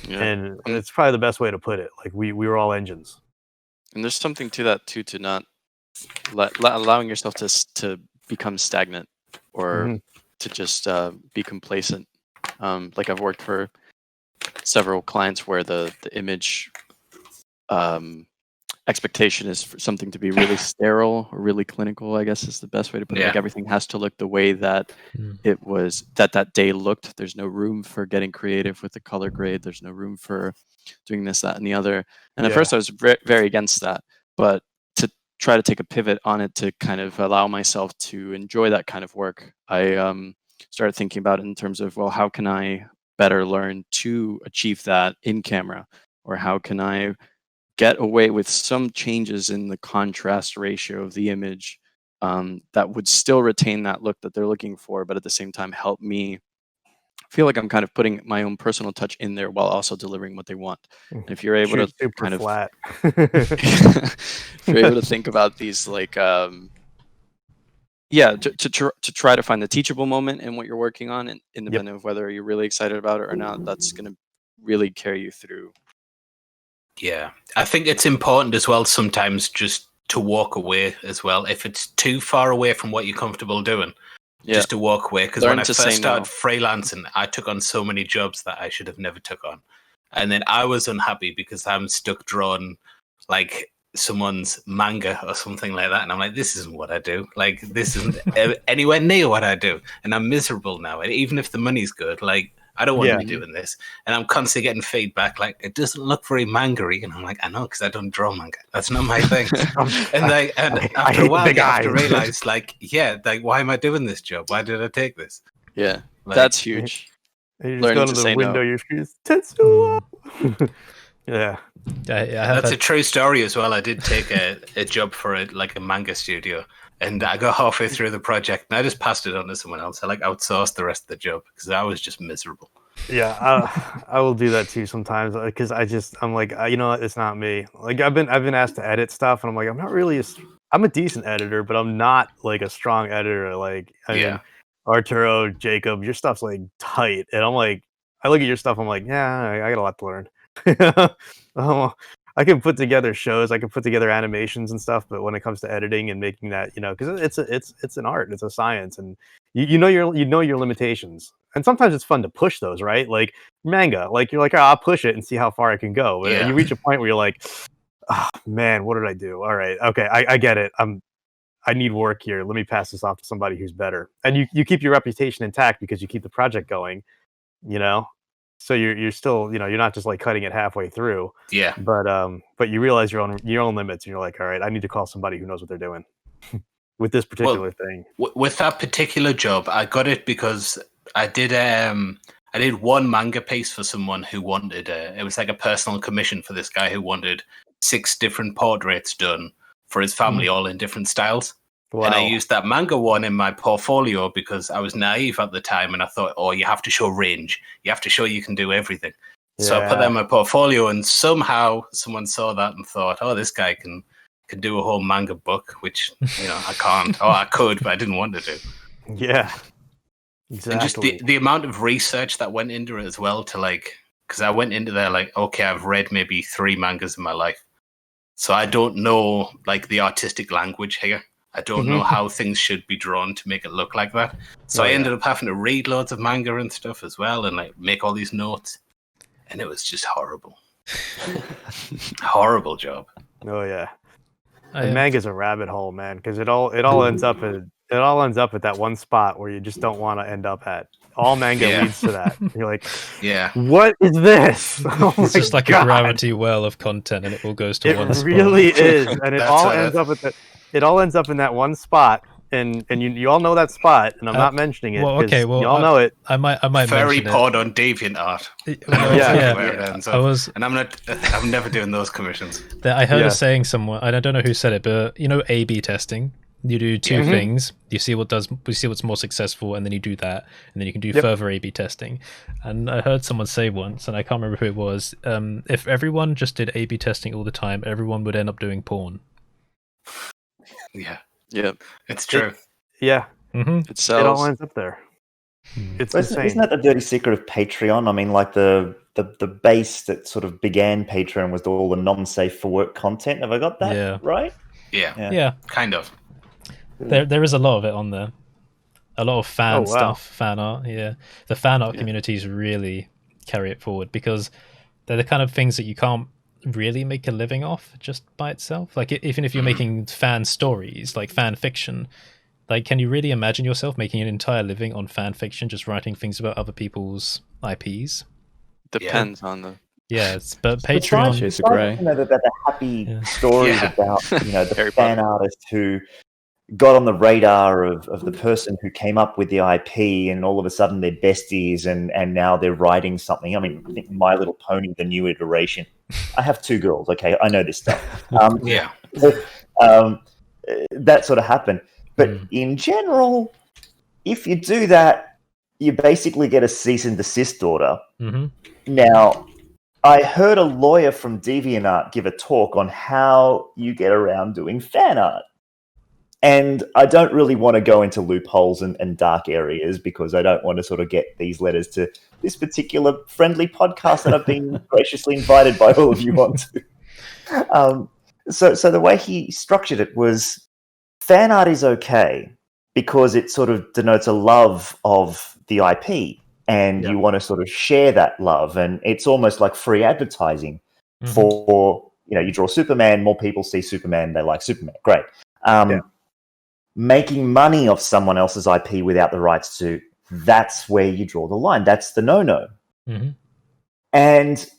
And it's probably the best way to put it. Like, we were all engines. And there's something to that too, to not allowing yourself to become stagnant or to just be complacent. Like, I've worked for several clients where the image expectation is for something to be really sterile or really clinical, I guess is the best way to put it. Like, everything has to look the way that it was that day looked. There's no room for getting creative with the color grade. There's no room for doing this, that, and the other. And at first I was very against that, but to try to take a pivot on it to kind of allow myself to enjoy that kind of work, I started thinking about it in terms of, well, how can I better learn to achieve that in camera? Or how can I get away with some changes in the contrast ratio of the image that would still retain that look that they're looking for, but at the same time help me feel like I'm kind of putting my own personal touch in there while also delivering what they want. And if you're able to kind of flat. if you're able to think about these, like to try to find the teachable moment in what you're working on, and independent of whether you're really excited about it or not, that's going to really carry you through. Yeah, I think it's important as well sometimes just to walk away as well. If it's too far away from what you're comfortable doing, just to walk away. Because when I first started freelancing, I took on so many jobs that I should have never took on. And then I was unhappy because I'm stuck drawing like someone's manga or something like that. And I'm like, this isn't what I do. Like, this isn't anywhere near what I do. And I'm miserable now. And even if the money's good, like, I don't want to be doing this. And I'm constantly getting feedback like, it doesn't look very manga-y. And I'm like, I know, because I don't draw manga. That's not my thing. and after a while, you have to realize, like, why am I doing this job? Why did I take this? Yeah, like, that's huge. And you're just Learning going to to the say window. no. Your screen's Tetsuo. Yeah. That's a true story as well. I did take a job for a manga studio, and I got halfway through the project, and I just passed it on to someone else. I outsourced the rest of the job because I was just miserable. Yeah, I will do that too sometimes because I'm like, you know what, it's not me. Like I've been asked to edit stuff, and I'm like, I'm not really I'm a decent editor, but I'm not like a strong editor. Like I mean, Arturo, Jacob, your stuff's like tight, and I'm like, I look at your stuff, I'm like, yeah, I got a lot to learn. I can put together shows, I can put together animations and stuff, but when it comes to editing and making that, because it's an art, it's a science, and you know your limitations, and sometimes it's fun to push those, right? Like manga, like you're like, oh, I'll push it and see how far I can go, but you reach a point where you're like, oh, man, what did I do? All right, okay, I get it. I need work here. Let me pass this off to somebody who's better, and you keep your reputation intact because you keep the project going, So you're still, you're not just like cutting it halfway through. Yeah. But you realize your own limits, and you're like, all right, I need to call somebody who knows what they're doing with this particular thing. With that particular job, I got it because I did one manga piece for someone who wanted it was like a personal commission for this guy who wanted 6 different portraits done for his family, all in different styles. Wow. And I used that manga one in my portfolio because I was naive at the time, and I thought, oh, you have to show range. You have to show you can do everything. Yeah. So I put that in my portfolio, and somehow someone saw that and thought, oh, this guy can do a whole manga book, which, I can't. Oh, I could, but I didn't want to do. Yeah, exactly. And just the amount of research that went into it as well because I went into there like, okay, I've read maybe 3 mangas in my life. So I don't know, the artistic language here. I don't know how things should be drawn to make it look like that. So I ended up having to read loads of manga and stuff as well, and make all these notes. And it was just horrible. Horrible job. Oh yeah. And manga's a rabbit hole, man, because it all ends up at that one spot where you just don't want to end up at. All manga leads to that. You're like, what is this? It's just like a gravity well of content, and it all goes to one spot. It really is, and it all ends up at It all ends up in that one spot, and you all know that spot, and I'm not mentioning it. Well, okay, you all know it. I might Furry mention pod on DeviantArt. And I'm never doing those commissions. I heard a saying somewhere, and I don't know who said it, but A/B testing. You do 2 things. You see what's more successful, and then you do that, and then you can do further A/B testing. And I heard someone say once, and I can't remember who it was. If everyone just did A/B testing all the time, everyone would end up doing porn. Yeah, it's true. It sells. It all ends up there. It's insane. Isn't that the dirty secret of Patreon? I mean, like the base that sort of began Patreon was all the non-safe for work content. Have I got that right? Yeah, kind of. There is a lot of it on there. A lot of fan stuff, fan art. Yeah, the fan art communities really carry it forward because they're the kind of things that you can't really make a living off just by itself. Like even if you're making fan stories, like fan fiction, can you really imagine yourself making an entire living on fan fiction, just writing things about other people's IPs? Depends on the but Patreon is great. The happy stories about the fan artist who got on the radar of the person who came up with the IP, and all of a sudden they're besties, and now they're writing something. I mean, I think My Little Pony, the new iteration. I have 2 girls. Okay, I know this stuff. That sort of happened. But in general, if you do that, you basically get a cease and desist order. Now, I heard a lawyer from DeviantArt give a talk on how you get around doing fan art. And I don't really want to go into loopholes and dark areas because I don't want to sort of get these letters to this particular friendly podcast that I've been graciously invited by all of you onto. So the way he structured it was fan art is okay because it sort of denotes a love of the IP, and you want to sort of share that love, and it's almost like free advertising for, you draw Superman, more people see Superman, they like Superman. Great. Making money off someone else's IP without the rights to, that's where you draw the line. That's the no-no. And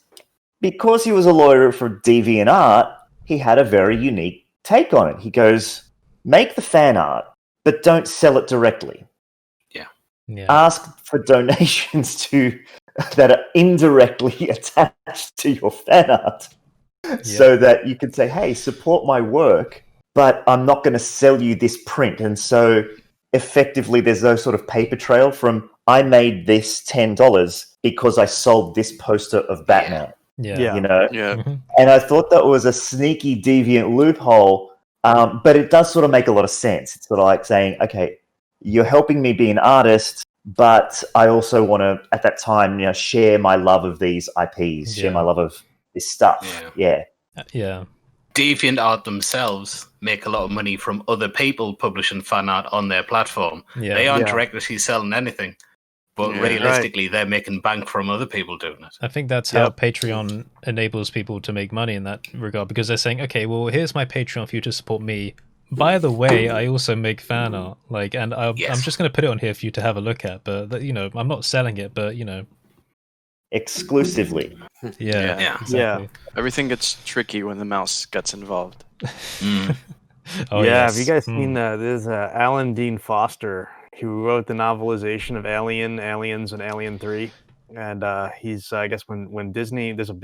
because he was a lawyer for DeviantArt, he had a very unique take on it. He goes, make the fan art, but don't sell it directly. ask for donations that are indirectly attached to your fan art, so that you can say, "Hey, support my work, but I'm not going to sell you this print." And so, effectively, there's no sort of paper trail from I made this $10 because I sold this poster of Batman. Yeah. You know? Yeah. And I thought that was a sneaky, deviant loophole, but it does sort of make a lot of sense. It's sort of like saying, okay, you're helping me be an artist, but I also want to, at that time, share my love of these IPs, share my love of this stuff. Yeah. DeviantArt themselves make a lot of money from other people publishing fan art on their platform. They aren't directly selling anything. But realistically, they're making bank from other people doing it. I think that's how Patreon enables people to make money in that regard, because they're saying, okay, well, here's my Patreon for you to support me. By the way, I also make fan art, and I'm just going to put it on here for you to have a look at. But I'm not selling it, but exclusively. Exactly. Everything gets tricky when the mouse gets involved. Have you guys seen there's Alan Dean Foster, who wrote the novelization of Alien, Aliens, and Alien 3. And he's, I guess, when Disney, it was a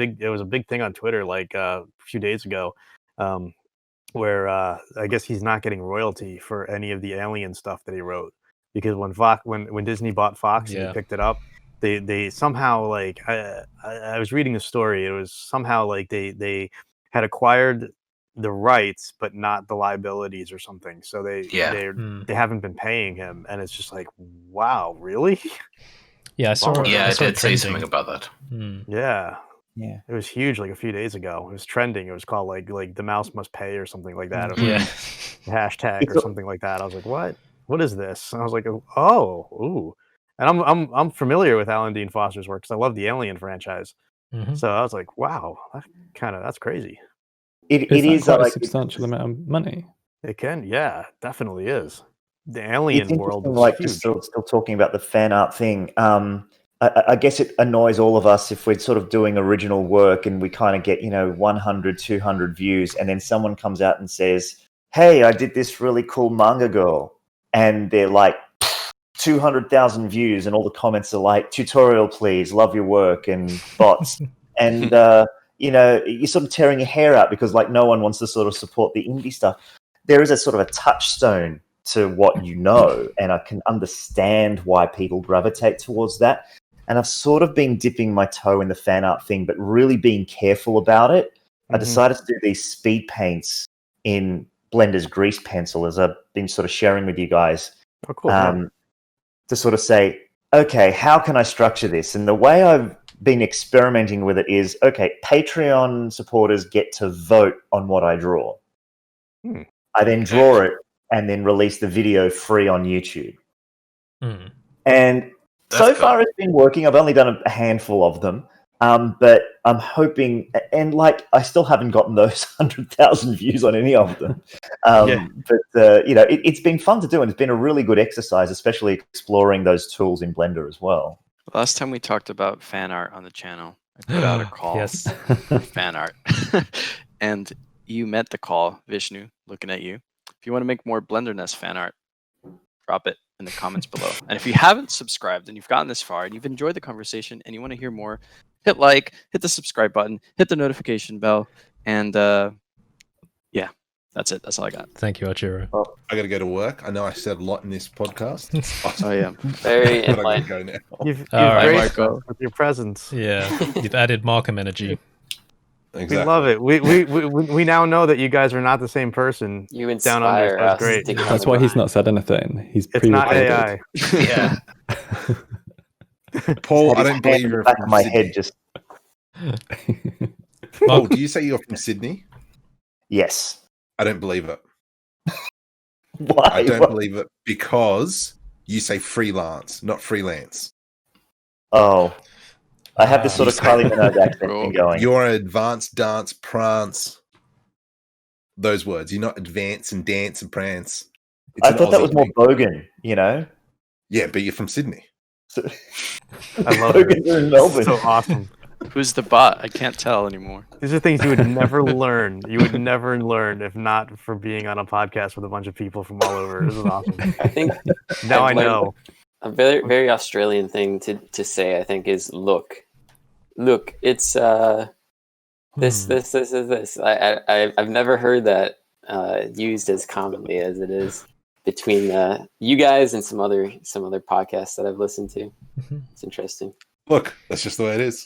big thing on Twitter like a few days ago, where I guess he's not getting royalty for any of the Alien stuff that he wrote, because when Disney bought Fox and he picked it up, they somehow, like, I was reading a story. It was somehow like they had acquired the rights but not the liabilities or something, so they haven't been paying him, and it's just like, wow, really? I did say something about that. It was huge, like a few days ago. It was trending. It was called like the mouse must pay or something like that, or hashtag or something like that. I was like, what is this? And I was like, ooh. And I'm familiar with Alan Dean Foster's work because I love the Alien franchise. So I was like, wow, that's crazy. It is quite a substantial amount of money. It can, definitely is. The Alien world is like huge. Just still talking about the fan art thing. I guess it annoys all of us if we're sort of doing original work and we kind of get 100, 200 views, and then someone comes out and says, "Hey, I did this really cool manga girl," and they're like 200,000 views, and all the comments are like, "Tutorial, please, love your work," and bots, and you're sort of tearing your hair out because no one wants to sort of support the indie stuff. There is a sort of a touchstone to what and I can understand why people gravitate towards that. And I've sort of been dipping my toe in the fan art thing, but really being careful about it. I decided to do these speed paints in Blender's grease pencil, as I've been sort of sharing with you guys. Oh, cool. To sort of say, okay, how can I structure this? And the way I've been experimenting with it is, okay, Patreon supporters get to vote on what I draw. I then draw it and then release the video free on YouTube. And so far it's been working. I've only done a handful of them, but I'm hoping, and I still haven't gotten those 100,000 views on any of them. But it's been fun to do, and it's been a really good exercise, especially exploring those tools in Blender as well. Last time we talked about fan art on the channel, I put out a call for fan art. And you met the call, Vishnu, looking at you. If you want to make more BlenderNest fan art, drop it in the comments below. And if you haven't subscribed and you've gotten this far and you've enjoyed the conversation and you want to hear more, hit like, hit the subscribe button, hit the notification bell, and that's it. That's all I got. Thank you, Archiro. Oh, I got to go to work. I know I said a lot in this podcast. Oh, yeah. Very I got to go now. You've graced us with your presence. Yeah, you've added Markham energy. Exactly. We love it. We now know that you guys are not the same person. You down under. inspire That's us. great. to get That's on why the he's line. not said anything. He's It's not pre-recorded. AI. Yeah. Paul, I Just don't believe you're back from of my Sydney. head just Paul, do you say you're from Sydney? yes. I don't believe it. Why? I don't believe it because you say freelance, not freelance. Oh, I have this sort of You say- Kylie Minogue accent thing going. You're an advanced dance, prance. Those words. You're not advance and dance and prance. It's I an thought that Aussie was more thing. bogan, Yeah, but you're from Sydney. So, I love bogans it. are in Melbourne. So awesome. Who's the bot? I can't tell anymore. These are things you would never learn. You would never learn if not for being on a podcast with a bunch of people from all over. This is awesome. I think Now I I've learned- know. A very very Australian thing to say, I think, is look. It's this. I've never heard that used as commonly as it is between you guys and some other podcasts that I've listened to. It's interesting. Look, that's just the way it is.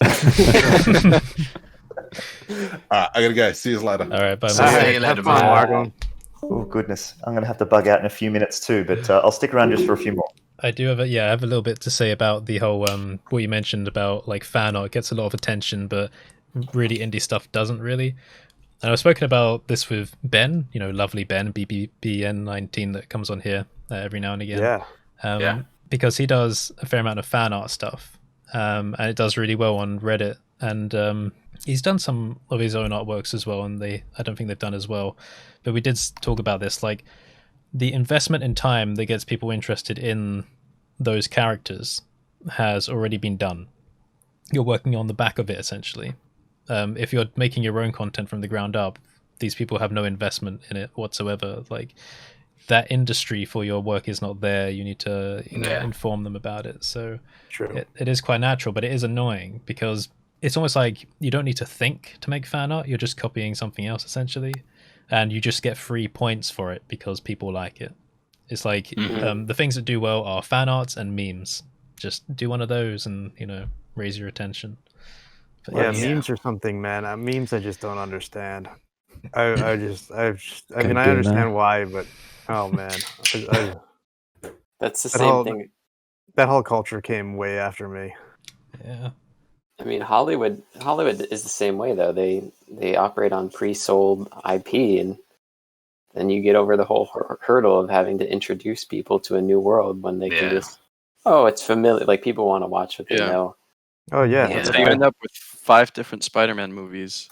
All right, I gotta go. See you later. All right, bye. See you later, Marco. Oh goodness, I'm gonna have to bug out in a few minutes too, but I'll stick around just for a few more. I do have I have a little bit to say about the whole what you mentioned about like fan art gets a lot of attention, but really indie stuff doesn't really. And I've spoken about this with Ben, lovely Ben, BBBN19 that comes on here every now and again. Yeah. Because he does a fair amount of fan art stuff, and it does really well on Reddit. And he's done some of his own artworks as well, and I don't think they've done as well. But we did talk about this, like the investment in time that gets people interested in those characters has already been done. You're working on the back of it, essentially. If you're making your own content from the ground up, these people have no investment in it whatsoever. Like, that industry for your work is not there. You need to inform them about it. So True. It is quite natural, but it is annoying because it's almost like you don't need to think to make fan art. You're just copying something else, essentially. And you just get free points for it because people like it. It's like the things that do well are fan arts and memes. Just do one of those and, raise your attention. But memes or something, man. Memes I just don't understand. I mean, I do understand that. why, but oh man, That's the same thing. That whole culture came way after me. Yeah. I mean, Hollywood is the same way though. They operate on pre-sold IP, and then you get over the whole hurdle of having to introduce people to a new world when they can just, it's familiar. Like, people want to watch what they know. Oh yeah. So you end up with 5 different Spider-Man movies.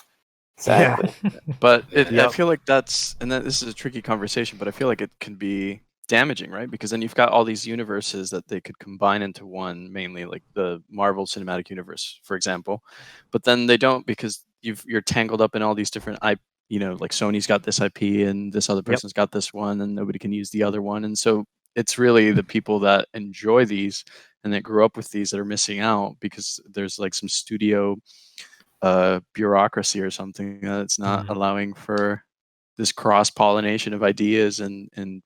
Exactly. But I feel like this is a tricky conversation, but I feel like it can be damaging, right? Because then you've got all these universes that they could combine into one, mainly like the Marvel Cinematic Universe, for example. But then they don't, because you're tangled up in all these different like Sony's got this IP and this other person's got this one, and nobody can use the other one. And so it's really the people that enjoy these and that grew up with these that are missing out, because there's like some studio bureaucracy or something that's not allowing for this cross-pollination of ideas and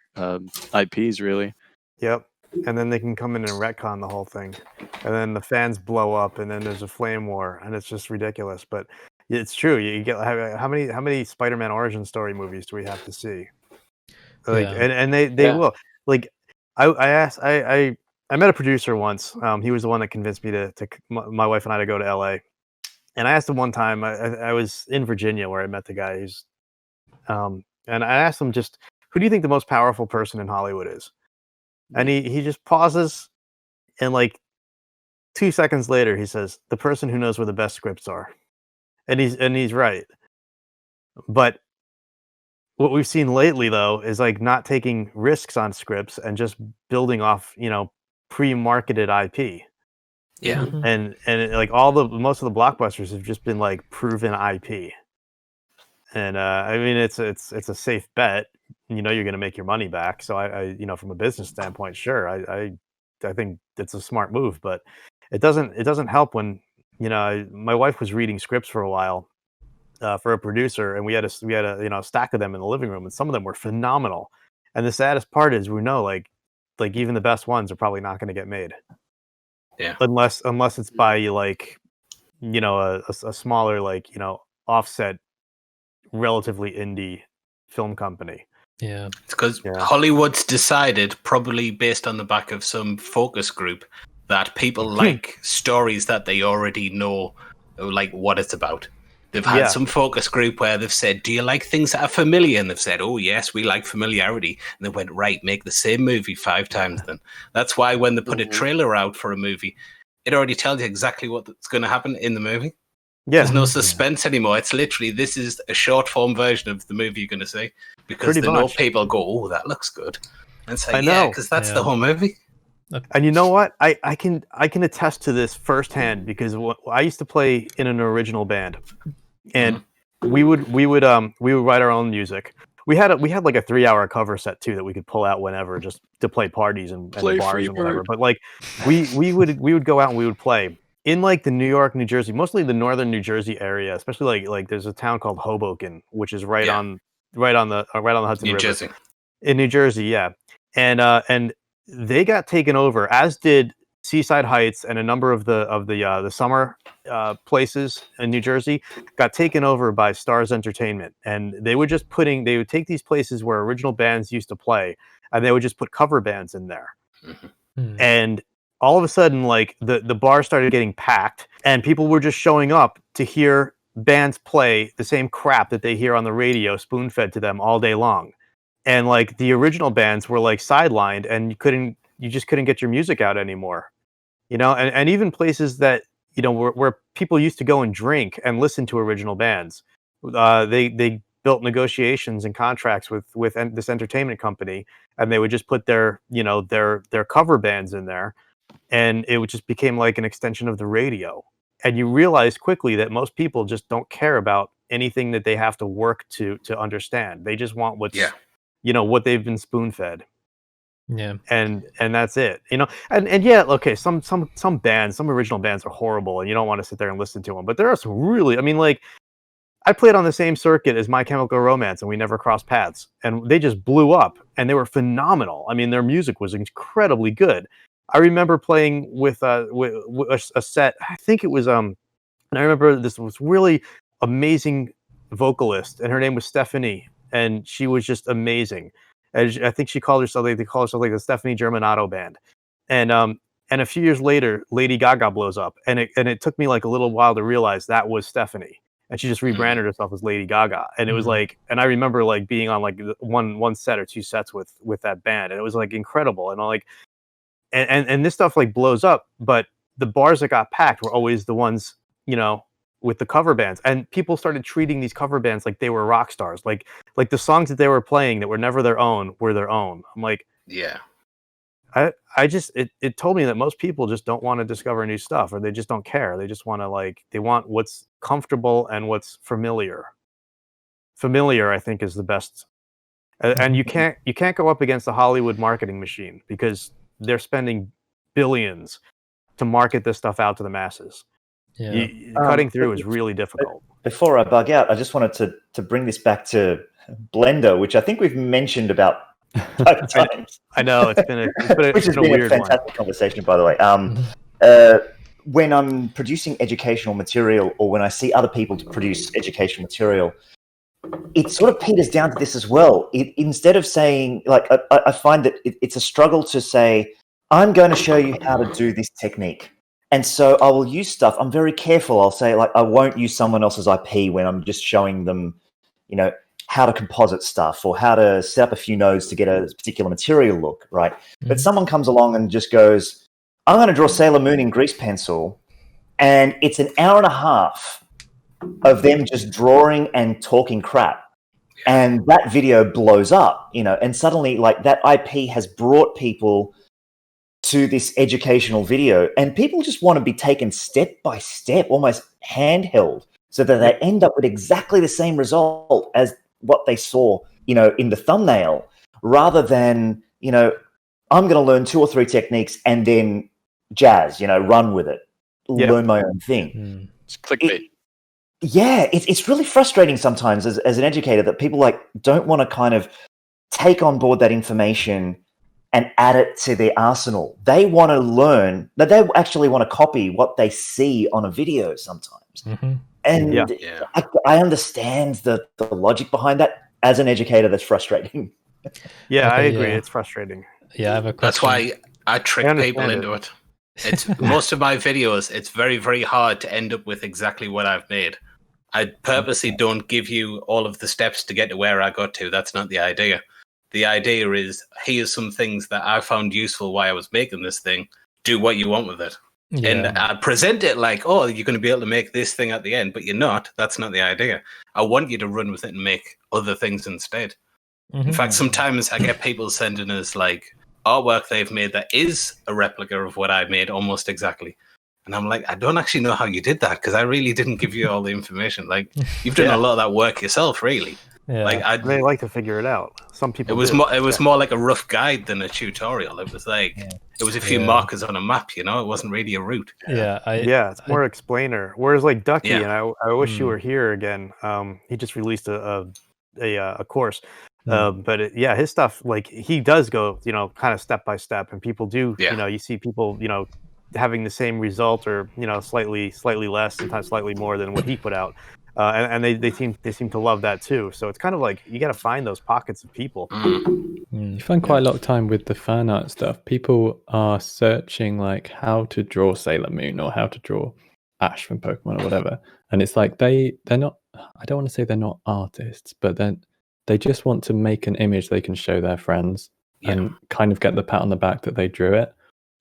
IPs, really. Yep. And then they can come in and retcon the whole thing, and then the fans blow up, and then there's a flame war, and it's just ridiculous. But it's true. You get how many Spider-Man origin story movies do we have to see? Like, and they will. Like, I met a producer once. He was the one that convinced me to my wife and I to go to LA. And I asked him one time. I was in Virginia where I met the guy. And I asked him, just, who do you think the most powerful person in Hollywood is? And he just pauses, and like 2 seconds later, he says, the person who knows where the best scripts are. And he's right. But what we've seen lately, though, is like not taking risks on scripts and just building off, pre-marketed IP. Yeah. And like most of the blockbusters have just been like proven IP. And I mean, it's a safe bet. You're going to make your money back. So I from a business standpoint, sure, I think it's a smart move. But it doesn't help when my wife was reading scripts for a while for a producer, and we had a stack of them in the living room, and some of them were phenomenal. And the saddest part is we know like even the best ones are probably not going to get made. Yeah. Unless it's by like a smaller offset, relatively indie film company. Yeah. It's because Hollywood's decided, probably based on the back of some focus group, that people like stories that they already know, like what it's about. They've had some focus group where they've said, do you like things that are familiar? And they've said, oh, yes, we like Familiarity. And they went, right, make the same movie 5 times then. That's why when they put a trailer out for a movie, it already tells you exactly what's going to happen in the movie. Yeah. There's no suspense anymore. It's literally, this is a short form version of the movie you're going to see. Because they know people go, oh, that looks good. And say, because that's the whole movie. And you know what? I can attest to this firsthand, because I used to play in an original band, and we would write our own music. we had like a 3-hour cover set too that we could pull out whenever, just to play parties and bars and whatever. But like we would go out and we would play in like the New York, New Jersey, mostly the northern New Jersey area, especially like there's a town called Hoboken, which is right on the Hudson River. Jersey. In New Jersey, yeah. And they got taken over, as did Seaside Heights and a number of the summer places in New Jersey got taken over by Stars Entertainment, and they would take these places where original bands used to play, and they would just put cover bands in there. Hmm. And all of a sudden, like the bar started getting packed, and people were just showing up to hear bands play the same crap that they hear on the radio, spoon-fed to them all day long. And like the original bands were like sidelined, and you just couldn't get your music out anymore. You know, and even places that, you know, where people used to go and drink and listen to original bands, they built negotiations and contracts with this entertainment company, and they would just put their cover bands in there, and it would just became like an extension of the radio. And you realize quickly that most people just don't care about anything that they have to work to understand. They just want what they've been spoon-fed. Yeah. And that's it. You know, and yeah, okay, some bands, some original bands are horrible and you don't want to sit there and listen to them. But there are some really, I mean, like, I played on the same circuit as My Chemical Romance and we never crossed paths. And they just blew up and they were phenomenal. I mean, their music was incredibly good. I remember playing with a set, I think it was and I remember this was really amazing vocalist, and her name was Stephanie, and she was just amazing. And I think they call herself like the Stephanie Germanato Band. And a few years later, Lady Gaga blows up, and it took me like a little while to realize that was Stephanie, and she just rebranded herself as Lady Gaga. And it was like, and I remember like being on like one set or two sets with that band, and it was like incredible. And I'm like, and this stuff like blows up, but the bars that got packed were always the ones, you know, with the cover bands, and people started treating these cover bands like they were rock stars, like the songs that they were playing that were never their own were their own. I'm like, yeah, I just it told me that most people just don't want to discover new stuff, or they just don't care. They just want to they want what's comfortable and what's familiar. Familiar, I think, is the best. And you can't go up against the Hollywood marketing machine, because they're spending billions to market this stuff out to the masses. Yeah. Cutting through is really difficult. Before I bug out, I just wanted to bring this back to Blender, which I think we've mentioned about 5 times. I know it's been a weird fantastic conversation, by the way. When I'm producing educational material, or when I see other people to produce educational material, it sort of peters down to this as well. Instead of saying, like, I find that it's a struggle to say, I'm going to show you how to do this technique. And so I will use stuff. I'm very careful. I'll say, like, I won't use someone else's IP when I'm just showing them, you know, how to composite stuff or how to set up a few nodes to get a particular material look, right? Mm-hmm. But someone comes along and just goes, I'm going to draw Sailor Moon in grease pencil, and it's an hour and a half of them just drawing and talking crap. And that video blows up, you know, and suddenly, like, that IP has brought people to this educational video, and people just want to be taken step by step, almost handheld, so that they end up with exactly the same result as what they saw, you know, in the thumbnail, rather than, you know, I'm going to learn 2 or 3 techniques and then jazz, you know, run with it, learn my own thing. It's clickbait. It's really frustrating sometimes as an educator that people like don't want to kind of take on board that information and add it to their arsenal. They want to learn, but they actually want to copy what they see on a video sometimes. Mm-hmm. And I understand the logic behind that. As an educator, that's frustrating. Yeah, I agree. It's frustrating. Yeah, I have a question. That's why I trick people into it. It's most of my videos, it's very, very hard to end up with exactly what I've made. I purposely don't give you all of the steps to get to where I got to. That's not the idea. The idea is, here's some things that I found useful while I was making this thing. Do what you want with it. Yeah. And I present it like, oh, you're going to be able to make this thing at the end, but you're not. That's not the idea. I want you to run with it and make other things instead. Mm-hmm. In fact, sometimes I get people sending us like artwork they've made that is a replica of what I made almost exactly. And I'm like, I don't actually know how you did that, because I really didn't give you all the information. Like, you've done a lot of that work yourself, really. Yeah. Like they like to figure it out. Some people. It was more like a rough guide than a tutorial. It was like it was a few markers on a map. You know, it wasn't really a route. It's more explainer. Whereas like Ducky, and I wish you were here again. He just released a course. But his stuff, like he does go, kind of step by step, and people do, you see people, having the same result or slightly less, sometimes slightly more than what he put out. And they seem to love that too. So it's kind of like you got to find those pockets of people. You find quite a lot of time with the fan art stuff. People are searching like how to draw Sailor Moon or how to draw Ash from Pokemon or whatever, and it's like they're not. I don't want to say they're not artists, but then they just want to make an image they can show their friends and kind of get the pat on the back that they drew it.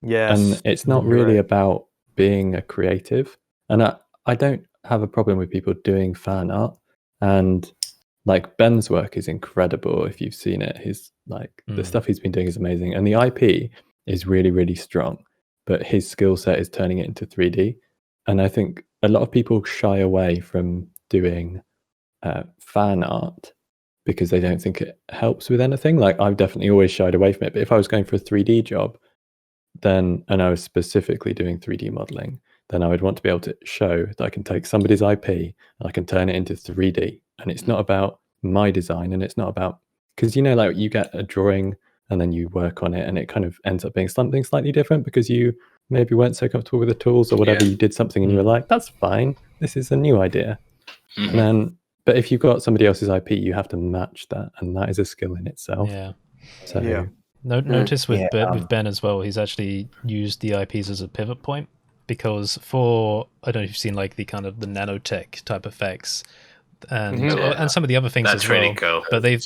Yes, and it's not really about being a creative. And I don't have a problem with people doing fan art, and like Ben's work is incredible. If you've seen it, his the stuff he's been doing is amazing, and the IP is really, really strong, but his skill set is turning it into 3D. And I think a lot of people shy away from doing fan art because they don't think it helps with anything. Like I've definitely always shied away from it, but if I was going for a 3D job, then, and I was specifically doing 3D modeling, then I would want to be able to show that I can take somebody's IP and I can turn it into 3D. And it's not about my design, and it's not about, because like you get a drawing and then you work on it and it kind of ends up being something slightly different because you maybe weren't so comfortable with the tools or whatever. You did something and you were like, that's fine, this is a new idea. And then, but if you've got somebody else's IP, you have to match that, and that is a skill in itself. Notice with Ben as well, he's actually used the IPs as a pivot point, because for, I don't know if you've seen like the kind of the nanotech type effects and some of the other things as well. Really cool. But they've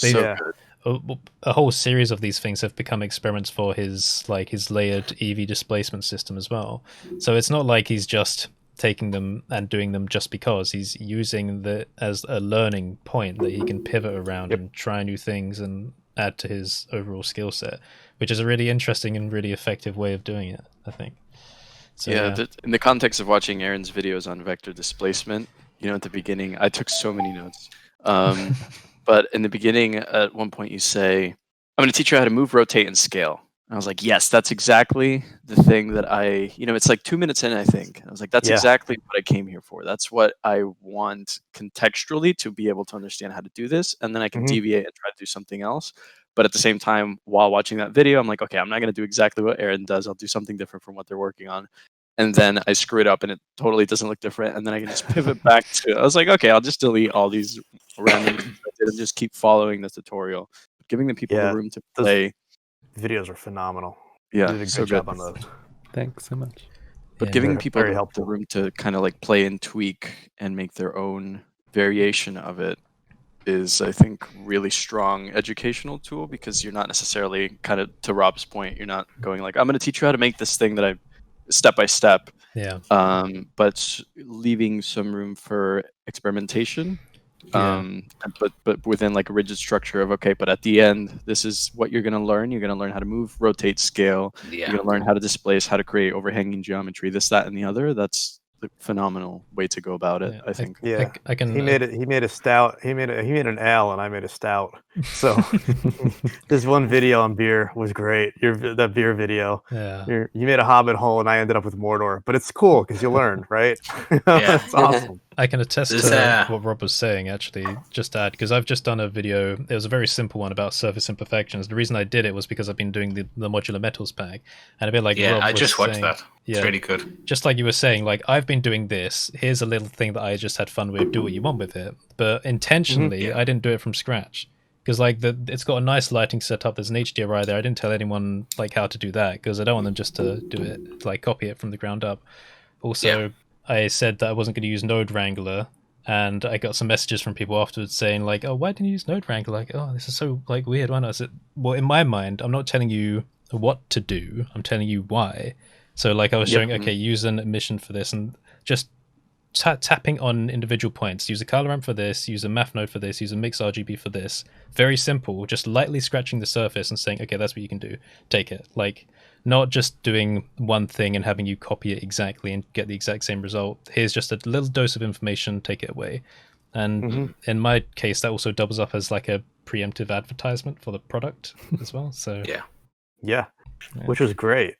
a whole series of these things have become experiments for his layered EV displacement system as well. So it's not like he's just taking them and doing them just because. He's using the as a learning point that he can pivot around and try new things and add to his overall skill set, which is a really interesting and really effective way of doing it, I think. So, in the context of watching Aaron's videos on vector displacement, at the beginning, I took so many notes. But in the beginning, at one point you say, I'm going to teach you how to move, rotate, and scale. And I was like, yes, that's exactly the thing that it's like 2 minutes in, I think. I was like, that's exactly what I came here for. That's what I want contextually to be able to understand how to do this. And then I can deviate and try to do something else. But at the same time, while watching that video, I'm like, okay, I'm not going to do exactly what Aaron does. I'll do something different from what they're working on. And then I screw it up and it totally doesn't look different. And then I can just pivot back to, I was like, okay, I'll just delete all these random things I did and just keep following the tutorial, giving the people the room to play. Videos are phenomenal. Yeah, you did a good job on those. Thanks so much. But giving people the room to kind of like play and tweak and make their own variation of it is, I think, really strong educational tool, because you're not necessarily, kind of to Rob's point, you're not going like, I'm going to teach you how to make this thing that I step by step. But leaving some room for experimentation. But within like a rigid structure of, okay, but at the end, this is what you're going to learn. You're going to learn how to move, rotate, scale. You're going to learn how to displace, how to create overhanging geometry, this, that, and the other. That's the phenomenal way to go about it, I think. I can. He made a stout. He made an ale, and I made a stout. So this one video on beer was great. That beer video. You made a hobbit hole, and I ended up with Mordor. But it's cool because you learn, right? It's awesome. I can attest to what Rob was saying, actually, just to add, because I've just done a video. It was a very simple one about surface imperfections. The reason I did it was because I've been doing the modular metals pack, and a bit like Rob I was just watched saying, that. It's really good. Just like you were saying, like, I've been doing this. Here's a little thing that I just had fun with. Do what you want with it, but intentionally, I didn't do it from scratch. Because like it's got a nice lighting setup. There's an HDRI there. I didn't tell anyone like how to do that because I don't want them just to do it, like copy it from the ground up. Also, I said that I wasn't going to use Node Wrangler, and I got some messages from people afterwards saying like, "Oh, why didn't you use Node Wrangler?" Like, "Oh, this is so like weird." Why not? I said, "Well, in my mind, I'm not telling you what to do. I'm telling you why." So like I was showing, okay, use an emission for this, and just tapping on individual points. Use a color ramp for this, use a math node for this, use a mix RGB for this. Very simple, just lightly scratching the surface and saying, okay, that's what you can do. Take it. Like, not just doing one thing and having you copy it exactly and get the exact same result. Here's just a little dose of information, take it away. And in my case, that also doubles up as like a preemptive advertisement for the product as well. So yeah, which was great.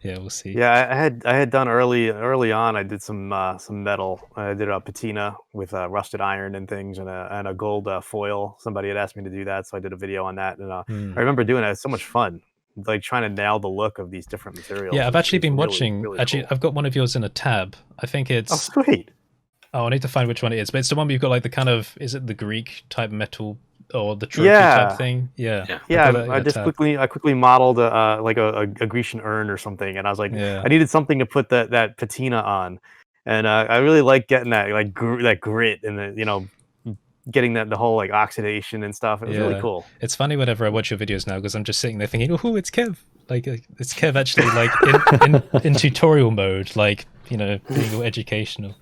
Yeah, we'll see. Yeah, I had done early on. I did some metal. I did a patina with rusted iron and things, and a gold foil. Somebody had asked me to do that, so I did a video on that. And I remember doing it. It's so much fun, like trying to nail the look of these different materials. Yeah, I've actually been watching. Really cool. I've got one of yours in a tab. I think it's. Oh, sweet. Oh, I need to find which one it is, but it's the one where you've got like the kind of, is it the Greek type metal or the trophy type thing? Yeah. I quickly modeled like a Grecian urn or something, and I was like, I needed something to put that patina on, and I really like getting that like that grit and the getting the whole like oxidation and stuff. It was really cool. It's funny whenever I watch your videos now because I'm just sitting there thinking, oh, it's Kev. Like it's Kev actually like in tutorial mode, like being all educational.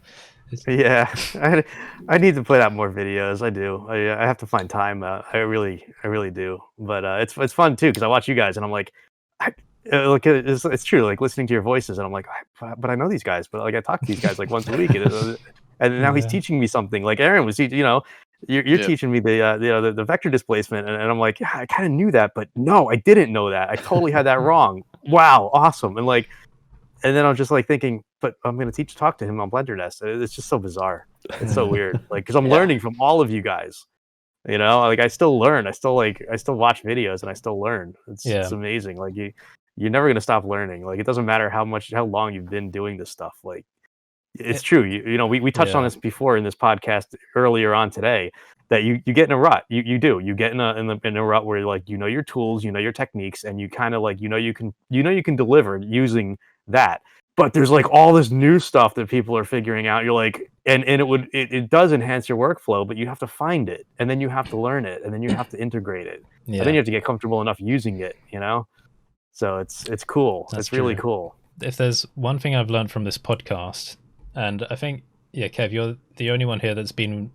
Yeah, I need to put out more videos. I do. I have to find time. I really do. But it's fun too because I watch you guys and I'm like, it's true. Like listening to your voices and I'm like, but I know these guys. But like I talk to these guys like once a week, and now he's teaching me something. Like Aaron was teaching. You're teaching me the vector displacement, and I'm like, yeah, I kind of knew that, but no, I didn't know that. I totally had that wrong. Wow, awesome. And then I'm just like thinking, but I'm going to talk to him on BlenderNest. It's just so bizarre. It's so weird. Like, because I'm learning from all of you guys. Like I still learn. I still watch videos and I still learn. It's amazing. Like you're never going to stop learning. Like it doesn't matter how long you've been doing this stuff. Like it's true. We touched on this before in this podcast earlier on today. That you get in a rut. You do. You get in a rut where like your tools, your techniques, and you kind of like you can deliver using that. But there's like all this new stuff that people are figuring out. You're like, and it does enhance your workflow, but you have to find it, and then you have to learn it, and then you have to integrate it, and then you have to get comfortable enough using it. So it's cool. It's really cool. If there's one thing I've learned from this podcast, and I think Kev, you're the only one here that's been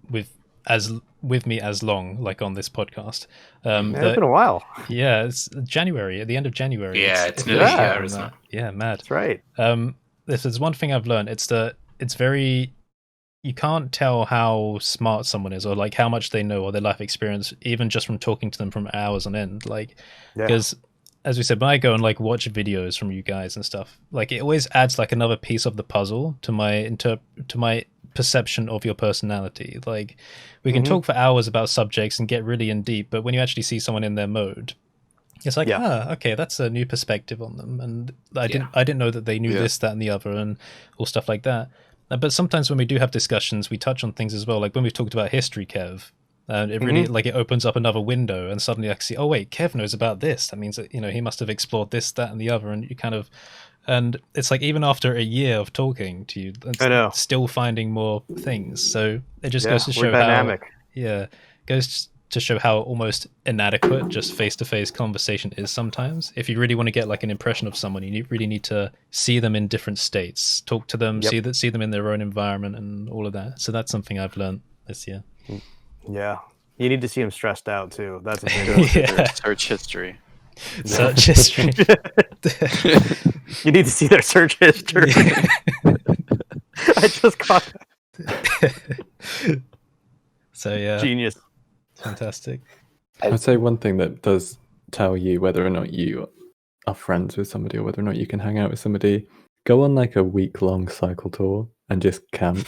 with me as long, like on this podcast. It's been a while. Yeah, it's January, at the end of January. Yeah, it's nearly a year, isn't it? Yeah, mad. That's right. If there's one thing I've learned, it's very, you can't tell how smart someone is or like how much they know or their life experience, even just from talking to them from hours on end. Like, because as we said, when I go and like watch videos from you guys and stuff, like it always adds like another piece of the puzzle to my perception of your personality. Like we can talk for hours about subjects and get really in deep, but when you actually see someone in their mode, it's like, okay, that's a new perspective on them, and I didn't know that they knew this, that, and the other, and all stuff like that. But sometimes when we do have discussions, we touch on things as well. Like when we've talked about history, Kev, and it really like it opens up another window, and suddenly I can see, oh wait, Kev knows about this. That means that he must have explored this, that, and the other, and you kind of. And it's like even after a year of talking to you, still finding more things. So it just goes to show dynamic. Goes to show how almost inadequate just face-to-face conversation is sometimes. If you really want to get like an impression of someone, you really need to see them in different states, talk to them, see them in their own environment, and all of that. So that's something I've learned this year. Yeah, you need to see them stressed out too. That's a thing. Search history. Search history. You need to see their search history. I just caught that. So genius. Fantastic. I'd say one thing that does tell you whether or not you are friends with somebody or whether or not you can hang out with somebody, go on like a week-long cycle tour and just camp.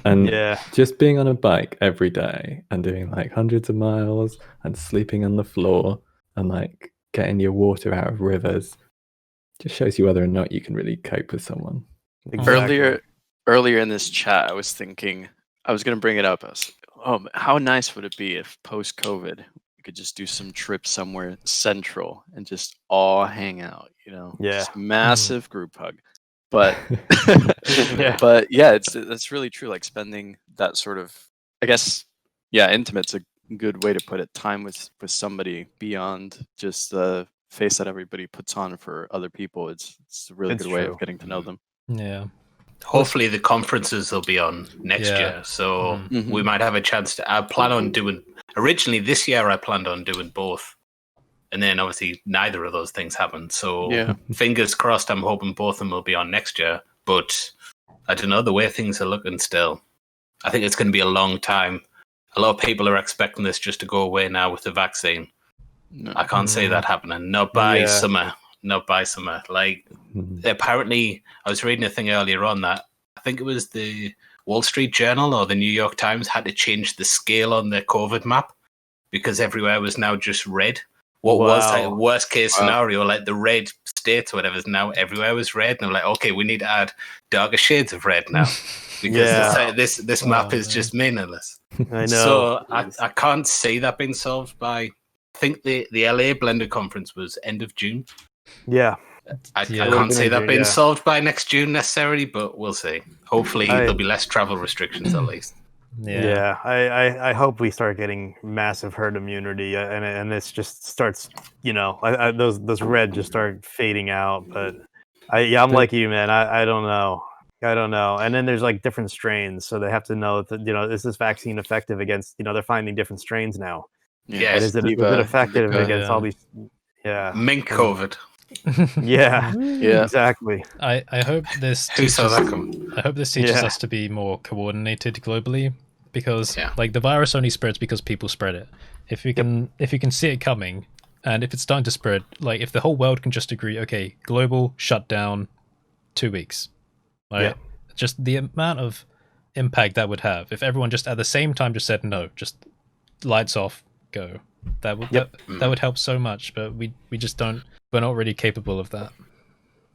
And just being on a bike every day and doing like hundreds of miles and sleeping on the floor and like getting your water out of rivers just shows you whether or not you can really cope with someone. Exactly. Earlier in this chat, I was thinking, I was going to bring it up. I was, how nice would it be if post-COVID we could just do some trip somewhere central and just all hang out, just massive group hug. But but that's really true. Like spending that sort of, I guess, intimate's a good way to put it. Time with somebody beyond just the face that everybody puts on for other people. It's a really good way of getting to know them. Yeah. Hopefully the conferences will be on next year, so we might have a chance to. I plan on doing. Originally this year, I planned on doing both, and then obviously neither of those things happened. So fingers crossed. I'm hoping both of them will be on next year, but I don't know the way things are looking still. I think it's going to be a long time. A lot of people are expecting this just to go away now with the vaccine. No. I can't see that happening. Not by summer. Not by summer. Like, apparently, I was reading a thing earlier on that I think it was the Wall Street Journal or the New York Times had to change the scale on their COVID map because everywhere was now just red. What was like a worst case scenario, like the red states or whatever, is now everywhere was red. And I'm like, okay, we need to add darker shades of red now because this map is just meaningless. I know. So I can't see that being solved by. I think the LA Blender conference was end of June. Yeah. I can't see that being solved by next June necessarily, but we'll see. Hopefully there'll be less travel restrictions at least. Yeah. I hope we start getting massive herd immunity, and this just starts, those red just start fading out. But I'm like you, man. I don't know. And then there's like different strains, so they have to know that is this vaccine effective against? They're finding different strains now. Yeah, is it effective against all these? Yeah, mink COVID. Yeah, exactly. I hope this teaches us to be more coordinated globally, because like the virus only spreads because people spread it. If you can see it coming, and if it's starting to spread, like if the whole world can just agree, okay, global shutdown, 2 weeks, right? Just the amount of impact that would have if everyone just at the same time just said no, just lights off, go. That would help so much, but we just don't. We're not really capable of that.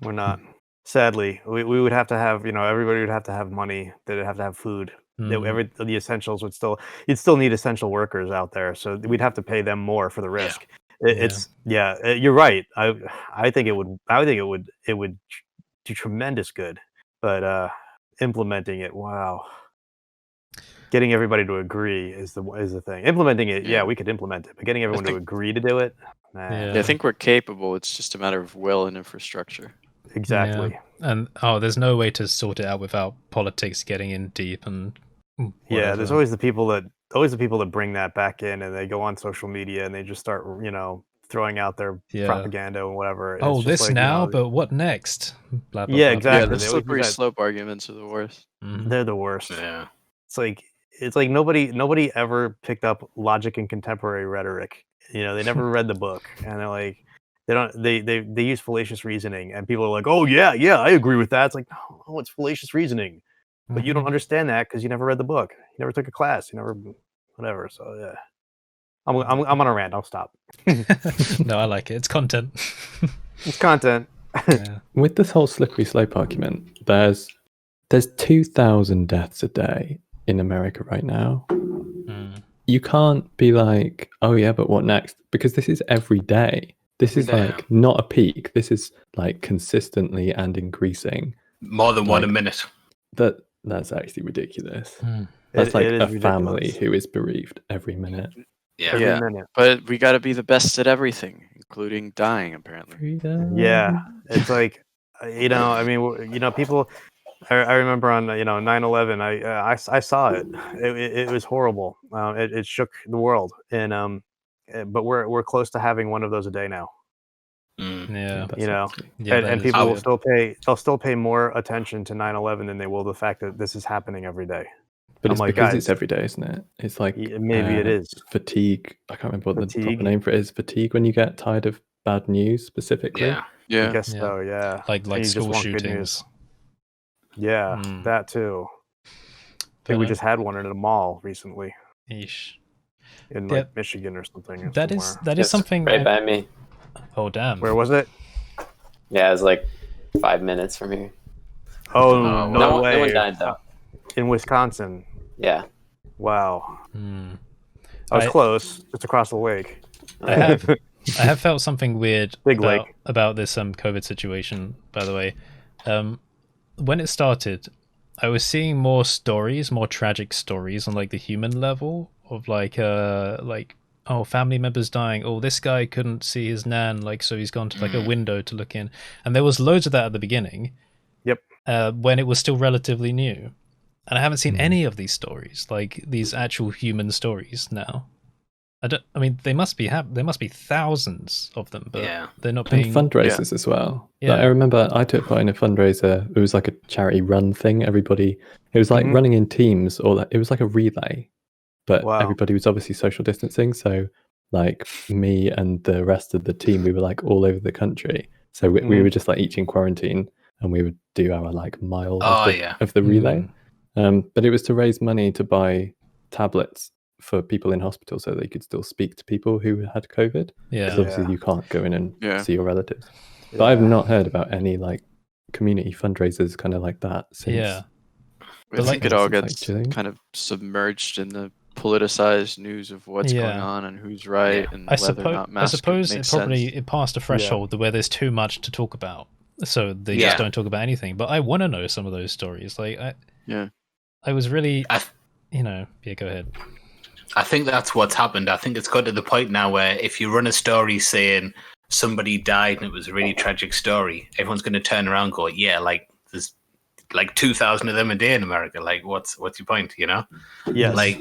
We're not. Sadly, we would have to have, everybody would have to have money. They'd have to have food. The essentials you'd still need essential workers out there. So we'd have to pay them more for the risk. You're right. I think it would do tremendous good, but implementing it, wow. Getting everybody to agree is the thing. Implementing it, we could implement it, but getting everyone to agree to do it, man. I think we're capable. It's just a matter of will and infrastructure. Exactly. And there's no way to sort it out without politics getting in deep and whatever. There's always the people that bring that back in, and they go on social media and they just start throwing out their propaganda and whatever. It's this like, now, but what next? Blah, blah, exactly. Yeah, the slippery slope arguments are the worst. They're the worst. Yeah. It's like nobody ever picked up logic and contemporary rhetoric. They never read the book, and they're like, they use fallacious reasoning, and people are like, oh yeah, I agree with that. It's like, no, it's fallacious reasoning, but you don't understand that because you never read the book, you never took a class, you never whatever. So yeah, I'm on a rant. I'll stop. No, I like it. It's content. It's content. With this whole slippery slope argument, there's 2,000 deaths a day in America right now. You can't be like, oh yeah, but what next? Because this is every day. This is like not a peak. This is like consistently and increasing. More than one a minute. That's actually ridiculous. That's like a family who is bereaved every minute. Yeah. Minute. But we got to be the best at everything, including dying, apparently. Freedom. Yeah, it's like, people. I remember on 9/11. I saw it. It was horrible. It shook the world, and but we're close to having one of those a day now. Yeah, and people will still pay. They'll still pay more attention to 9/11 than they will the fact that this is happening every day. But it's like, because it's every day, isn't it? It's like maybe it is fatigue. I can't remember what the proper name for it is. Fatigue when you get tired of bad news, specifically. Yeah. I guess so. Yeah, like school shootings. Yeah, that too. I think we just had one in a mall recently. Eesh. In Michigan or something. That is something right by me. Oh damn! Where was it? Yeah, it was like 5 minutes from here. Oh no way! No one died though. In Wisconsin. Yeah. Wow. I was close, just across the lake. I have felt something weird about this COVID situation. By the way, when it started, I was seeing more stories, more tragic stories on like the human level of like family members dying. Oh, this guy couldn't see his nan, so he's gone to like a window to look in, and there was loads of that at the beginning. Yep. When it was still relatively new, and I haven't seen any of these stories, like these actual human stories now. I mean, there must be thousands of them, but they're not and being fundraisers as well. Yeah. Like, I remember I took part in a fundraiser. It was like a charity run thing. It was like running in teams, or it was like a relay, but everybody was obviously social distancing. So like me and the rest of the team, we were like all over the country. So we were just like each in quarantine, and we would do our like mile of the relay. But it was to raise money to buy tablets for people in hospital so they could still speak to people who had COVID. Because obviously you can't go in and see your relatives. But I've not heard about any like community fundraisers kind of like that since. Yeah. I think it all gets kind of submerged in the politicized news of what's going on and who's right and whether or not masks I suppose make it passed a threshold where there's too much to talk about. So they just don't talk about anything. But I want to know some of those stories. Like I was really go ahead. I think that's what's happened. I think it's got to the point now where if you run a story saying somebody died and it was a really tragic story, everyone's going to turn around and go, yeah, like there's like 2,000 of them a day in America. Like, what's your point, you know? Yes. Like,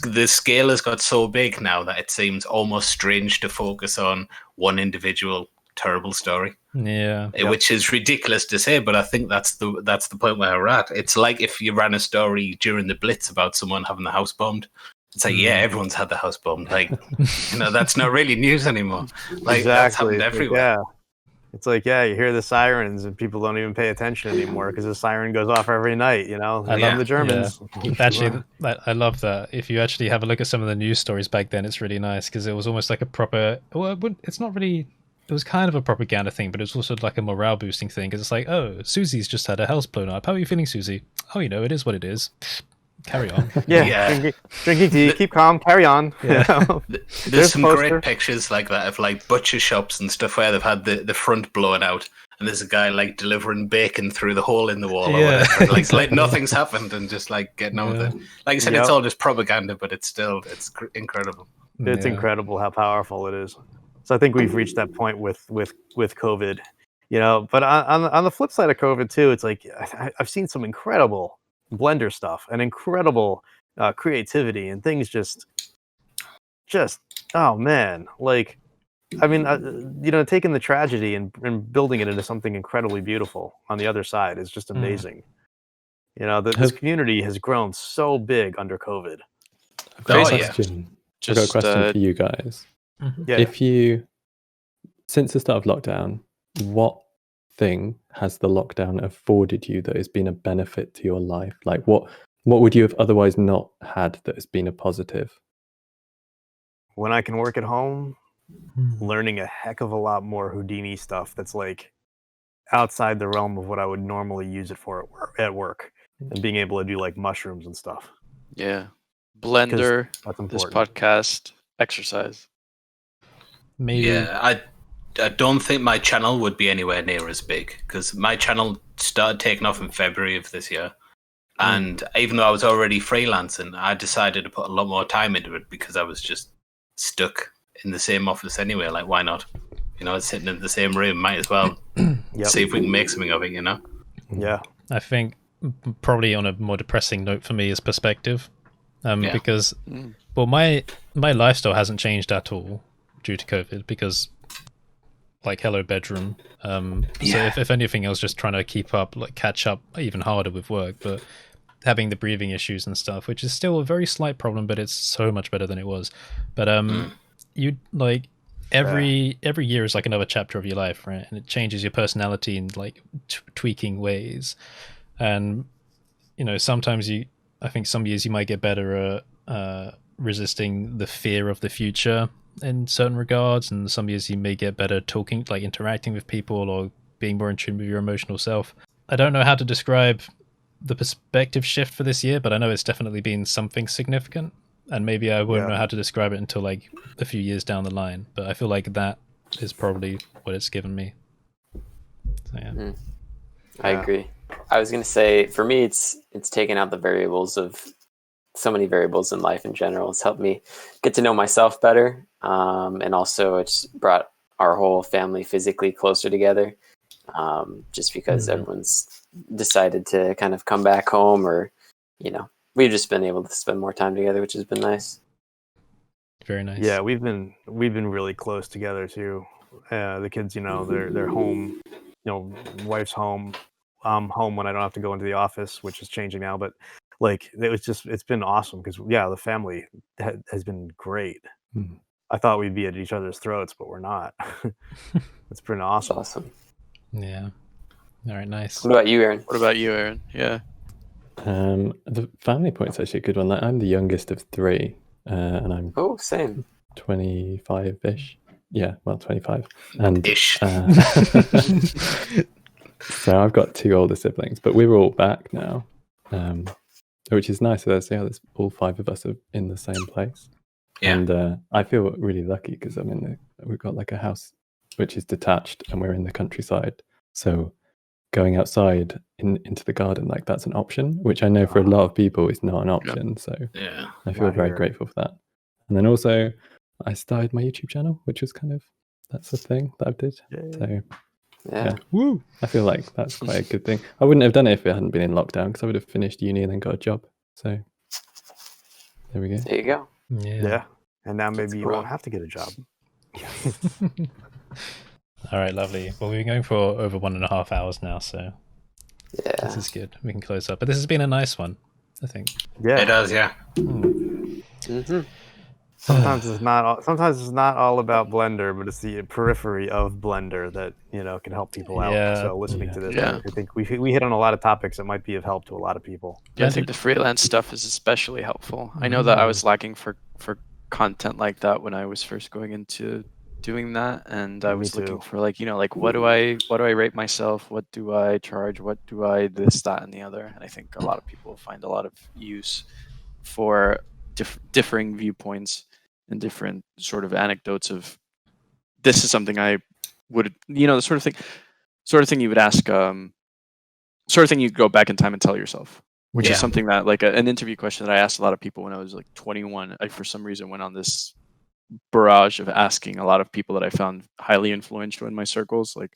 the scale has got so big now that it seems almost strange to focus on one individual terrible story. Yeah. Which is ridiculous to say, but I think that's the point where we're at. It's like if you ran a story during the Blitz about someone having the house bombed. It's like, everyone's had the house bombed. Like, that's not really news anymore. Like, that's happened everywhere. It's like, you hear the sirens and people don't even pay attention anymore because the siren goes off every night, I love the Germans. Yeah. Actually, I love that. If you actually have a look at some of the news stories back then, it's really nice because it was almost like a proper... Well, it's not really... It was kind of a propaganda thing, but it was also like a morale boosting thing because it's like, oh, Susie's just had her house blown up. How are you feeling, Susie? Oh, it is what it is. Carry on. Drinking tea, keep calm, carry on. There's some great pictures like that of like butcher shops and stuff where they've had the front blown out and there's a guy like delivering bacon through the hole in the wall or whatever. Like nothing's happened and just like getting on with it. Like I said, it's all just propaganda, but it's incredible. It's incredible how powerful it is. So I think we've reached that point with COVID, but on the flip side of COVID too, it's like I've seen some incredible Blender stuff and incredible creativity and things just oh man, like I mean taking the tragedy and building it into something incredibly beautiful on the other side is just amazing. This community has grown so big under COVID. I've got a question for you guys. If you, since the start of lockdown, what thing has the lockdown afforded you that has been a benefit to your life? Like what would you have otherwise not had that has been a positive? When I can work at home, learning a heck of a lot more Houdini stuff that's like outside the realm of what I would normally use it for at work and being able to do like mushrooms and stuff. Yeah. Blender, this podcast, exercise. Maybe. Yeah, I don't think my channel would be anywhere near as big because my channel started taking off in February of this year. And even though I was already freelancing, I decided to put a lot more time into it because I was just stuck in the same office anyway. Like, why not? Sitting in the same room, might as well see if we can make something of it, Yeah. I think probably on a more depressing note for me is perspective. Because, well, my lifestyle hasn't changed at all due to COVID because... like hello bedroom. So if anything, I was just trying to keep up, like catch up even harder with work, but having the breathing issues and stuff, which is still a very slight problem, but it's so much better than it was. But you like every year is like another chapter of your life, right? And it changes your personality in like tweaking ways. And sometimes I think some years you might get better at resisting the fear of the future in certain regards, and some years you may get better talking, like interacting with people or being more in tune with your emotional self. I don't know how to describe the perspective shift for this year, but I know it's definitely been something significant, and maybe I won't know how to describe it until like a few years down the line, but I feel like that is probably what it's given me. So, I agree. I was going to say, for me, it's taken out the variables of so many variables in life in general. It's helped me get to know myself better. And also it's brought our whole family physically closer together. Just because everyone's decided to kind of come back home, or, we've just been able to spend more time together, which has been nice. Very nice. Yeah, we've been really close together too. The kids, they're home. Wife's home. I'm home when I don't have to go into the office, which is changing now. But like, it's been awesome because the family has been great. Mm. I thought we'd be at each other's throats, but we're not. It's pretty awesome. That's awesome. Yeah. All right, nice. What about you, Aaron? What about you, Aaron? Yeah. The family point's actually a good one. Like, I'm the youngest of three, and I'm same 25-ish. Yeah, well, 25. And Ish. so I've got two older siblings, but we're all back now, which is nice. So there's all five of us are in the same place. Yeah. And I feel really lucky because we've got like a house which is detached and we're in the countryside. So going outside into the garden, like, that's an option, which I know for a lot of people is not an option. So Yeah. I feel very grateful for that. And then also I started my YouTube channel, which was that's a thing that I did. So Yeah. Woo! I feel like that's quite a good thing. I wouldn't have done it if it hadn't been in lockdown, because I would have finished uni and then got a job. So there we go. There you go. Yeah. And now maybe you cool. won't have to get a job. All right, lovely. Well, we've been going for over 1.5 hours now, so this is good. We can close up. But this has been a nice one, I think. Yeah, It does, yeah. Mm-hmm. Sometimes it's not all about Blender, but it's the periphery of Blender that can help people out. Yeah. So listening to this, Yeah. I think we hit on a lot of topics that might be of help to a lot of people. Yeah, I think the freelance stuff is especially helpful. I know that I was lacking for content like that when I was first going into doing that, and I was looking for what do I rate myself? What do I charge? What do I this, that, and the other? And I think a lot of people find a lot of use for differing viewpoints and different sort of anecdotes of this is something I would, the sort of thing you would ask, sort of thing you go back in time and tell yourself, which is something that like an interview question that I asked a lot of people when I was like 21. I, for some reason, went on this barrage of asking a lot of people that I found highly influential in my circles, like,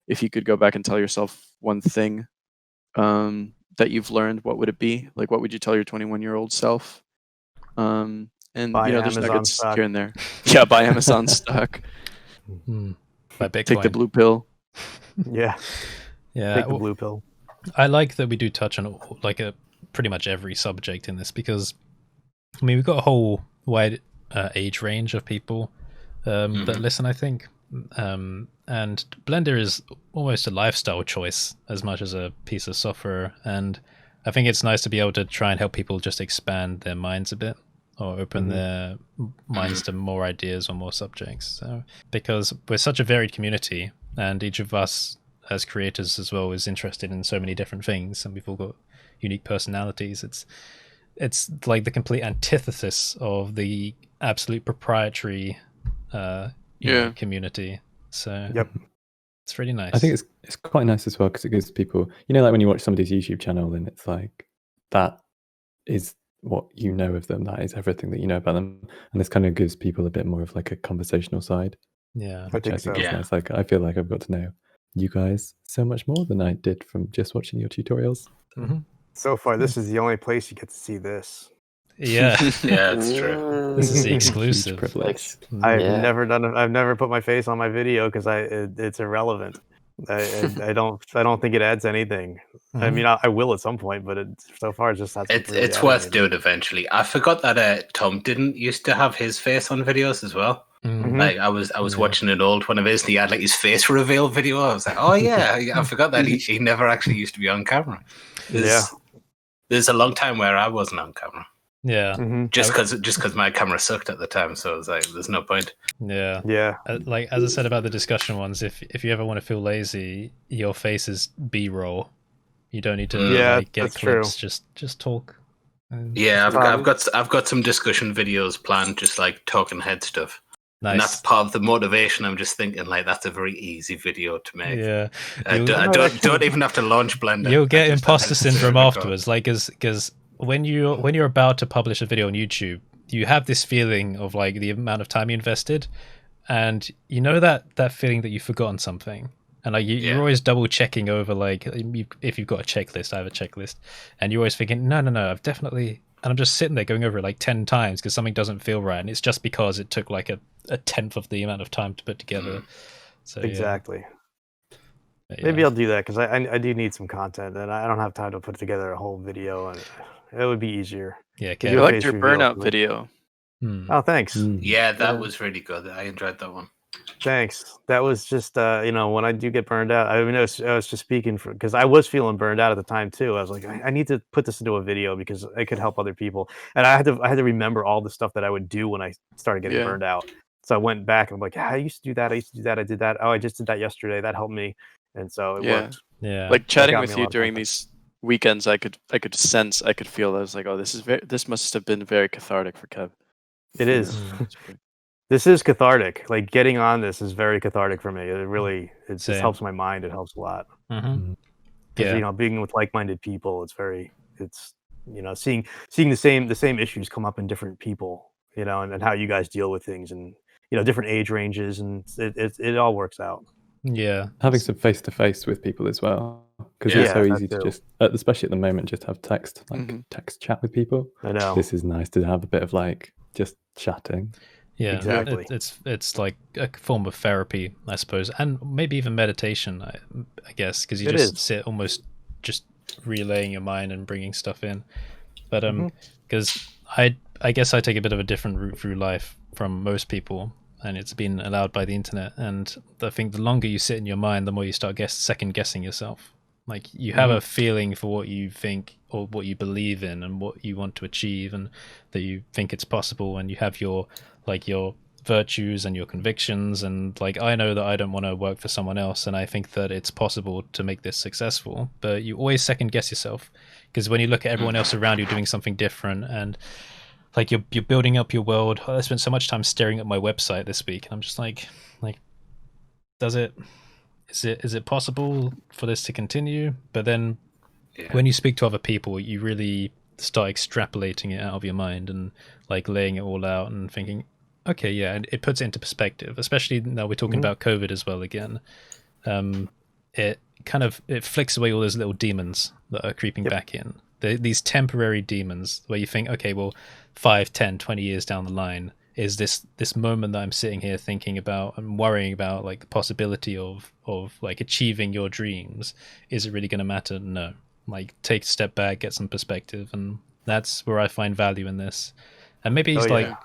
if you could go back and tell yourself one thing that you've learned, what would it be? Like, what would you tell your 21-year-old self? And Buy there's Amazon nuggets stock. here and there. Yeah, buy Amazon stock. Buy Bitcoin. Take the blue pill. Yeah, Yeah. take the blue pill. I like that we do touch on pretty much every subject in this, because I mean, we've got a whole wide age range of people that listen, I think. And Blender is almost a lifestyle choice as much as a piece of software. And I think it's nice to be able to try and help people just expand their minds a bit, or open their minds to more ideas or more subjects. So, because we're such a varied community, and each of us as creators as well is interested in so many different things, and we've all got unique personalities. It's like the complete antithesis of the absolute proprietary community. So it's really nice. I think it's quite nice as well, because it gives people, like when you watch somebody's YouTube channel, and it's like, that is what you know of them, that is everything that you know about them, and this kind of gives people a bit more of like a conversational side. Yeah, I think so. It's nice. Like, I feel like I've got to know you guys so much more than I did from just watching your tutorials. So far, this is the only place you get to see this. Yeah. Yeah, that's true. This is the Huge exclusive. privilege. I've never put my face on my video because it's irrelevant. I don't think it adds anything. I mean, I will at some point, but so far it's just that's It's worth doing eventually. I forgot that Tom didn't used to have his face on videos as well. Like, I was watching an old one of his, and he had like his face reveal video. I was like, oh yeah, I forgot that he never actually used to be on camera. There's a long time where I wasn't on camera. Yeah. Just because my camera sucked at the time, so I was like, there's no point. Yeah. Like, as I said about the discussion ones, if you ever want to feel lazy, your face is B-roll. You don't need to get clips. Just talk. Yeah, I've got some discussion videos planned, just like talking head stuff. Nice. And that's part of the motivation. I'm just thinking, like, that's a very easy video to make. Yeah. I don't even have to launch Blender. You'll get imposter syndrome afterwards, like, because when you're about to publish a video on YouTube, you have this feeling of like the amount of time you invested, and that feeling that you've forgotten something, and like you're always double checking over, like, if you've got a checklist. I have a checklist, and you're always thinking, no, I've definitely and I'm just sitting there going over it like 10 times because something doesn't feel right, and it's just because it took like a tenth of the amount of time to put together. So exactly. Yeah. Maybe I'll do that because I do need some content, and I don't have time to put together a whole video, and it would be easier. Yeah, I liked your burnout video. Oh, thanks. Yeah, that was really good. I enjoyed that one. Thanks. That was just when I do get burned out. I mean, I was just speaking because I was feeling burned out at the time too. I was like, I need to put this into a video because it could help other people, and I had to remember all the stuff that I would do when I started getting burned out. So I went back and I'm like, I used to do that. I used to do that. I did that. Oh, I just did that yesterday. That helped me, and so it worked. Yeah, like chatting with you during these weekends, I could sense, I could feel. I was like, oh, this must have been very cathartic for Kev. It is. This is cathartic. Like getting on this is very cathartic for me. It really it just helps my mind. It helps a lot. Because being with like-minded people, it's seeing the same issues come up in different people, and how you guys deal with things, and different age ranges, and it all works out. Yeah, having some face-to-face with people as well, because it's so easy to just, especially at the moment, just have text chat with people. I know this is nice to have a bit of just chatting. Yeah, exactly. It's like a form of therapy, I suppose, and maybe even meditation, I guess, because you sit almost just relaying your mind and bringing stuff in. But because I guess I take a bit of a different route through life from most people, and it's been allowed by the internet. And I think the longer you sit in your mind, the more you start second guessing yourself. Like you have a feeling for what you think or what you believe in and what you want to achieve, and that you think it's possible, and you have your virtues and your convictions, and I know that I don't want to work for someone else, and I think that it's possible to make this successful. But you always second guess yourself, because when you look at everyone else around you doing something different, and you're building up your world. I spent so much time staring at my website this week, and I'm just like is it possible for this to continue? But then when you speak to other people, you really start extrapolating it out of your mind and laying it all out and thinking, okay, yeah, and it puts it into perspective, especially now we're talking about COVID as well again. It flicks away all those little demons that are creeping back in. These temporary demons where you think, okay, well, 5, 10, 20 years down the line, is this moment that I'm sitting here thinking about and worrying about the possibility of achieving your dreams, is it really going to matter? No. Take a step back, get some perspective, and that's where I find value in this. And maybe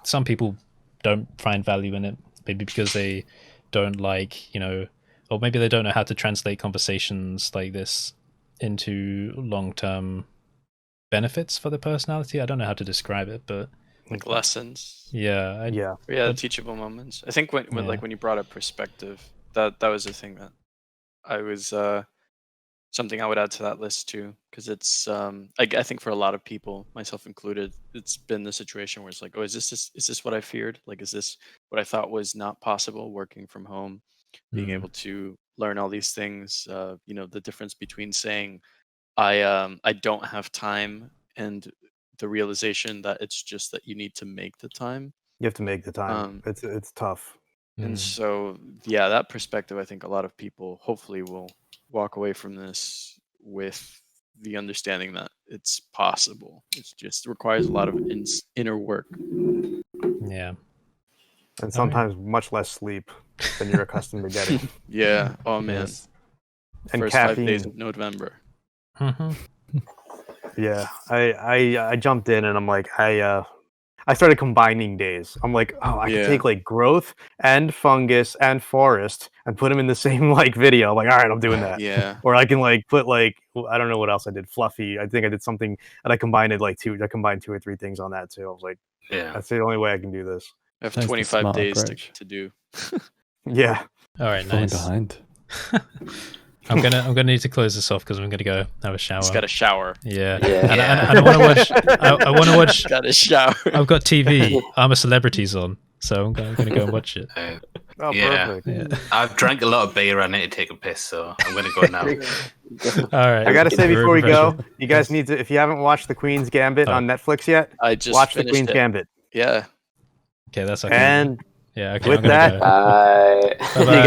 some people don't find value in it, maybe because they don't or maybe they don't know how to translate conversations like this into long-term benefits for their personality. I don't know how to describe it, but lessons. Yeah, teachable moments. I think when you brought up perspective, that was the thing that I was something I would add to that list too, because it's I think for a lot of people, myself included, it's been the situation where it's like, oh, is this what I feared? Is this what I thought was not possible? Working from home, being able to learn all these things, the difference between saying I don't have time, and the realization that it's just that you need to make the time. You have to make the time. It's tough. And so, that perspective, I think a lot of people hopefully will walk away from this with the understanding that it's possible. It just requires a lot of inner work. Yeah. And sometimes much less sleep than you're accustomed to getting. Yeah. Oh, man. Yes. And first caffeine. 5 days of November. Yeah. I jumped in and I'm like, I started combining days. I'm like, oh, I can take growth and fungus and forest and put them in the same video. I'm like, all right, I'm doing that. Yeah. Or I can put I don't know what else I did. Fluffy. I think I did something and I combined it I combined 2 or 3 things on that too. I was like, that's the only way I can do this. I have 25 days to do. Yeah. All right, nice. Behind. I'm gonna need to close this off because I'm gonna go have a shower. He's got a shower. Yeah. And I want to watch. I want to watch. Got a shower. I've got TV. I'm a Celebrities on, so I'm gonna go and watch it. Perfect. Yeah. I've drank a lot of beer. I need to take a piss, so I'm gonna go now. All right. I gotta say before we go, you guys need to. If you haven't watched The Queen's Gambit on Netflix yet, I just watch The Queen's Gambit. Yeah. Okay, that's okay. And okay, with that, bye. Bye-bye.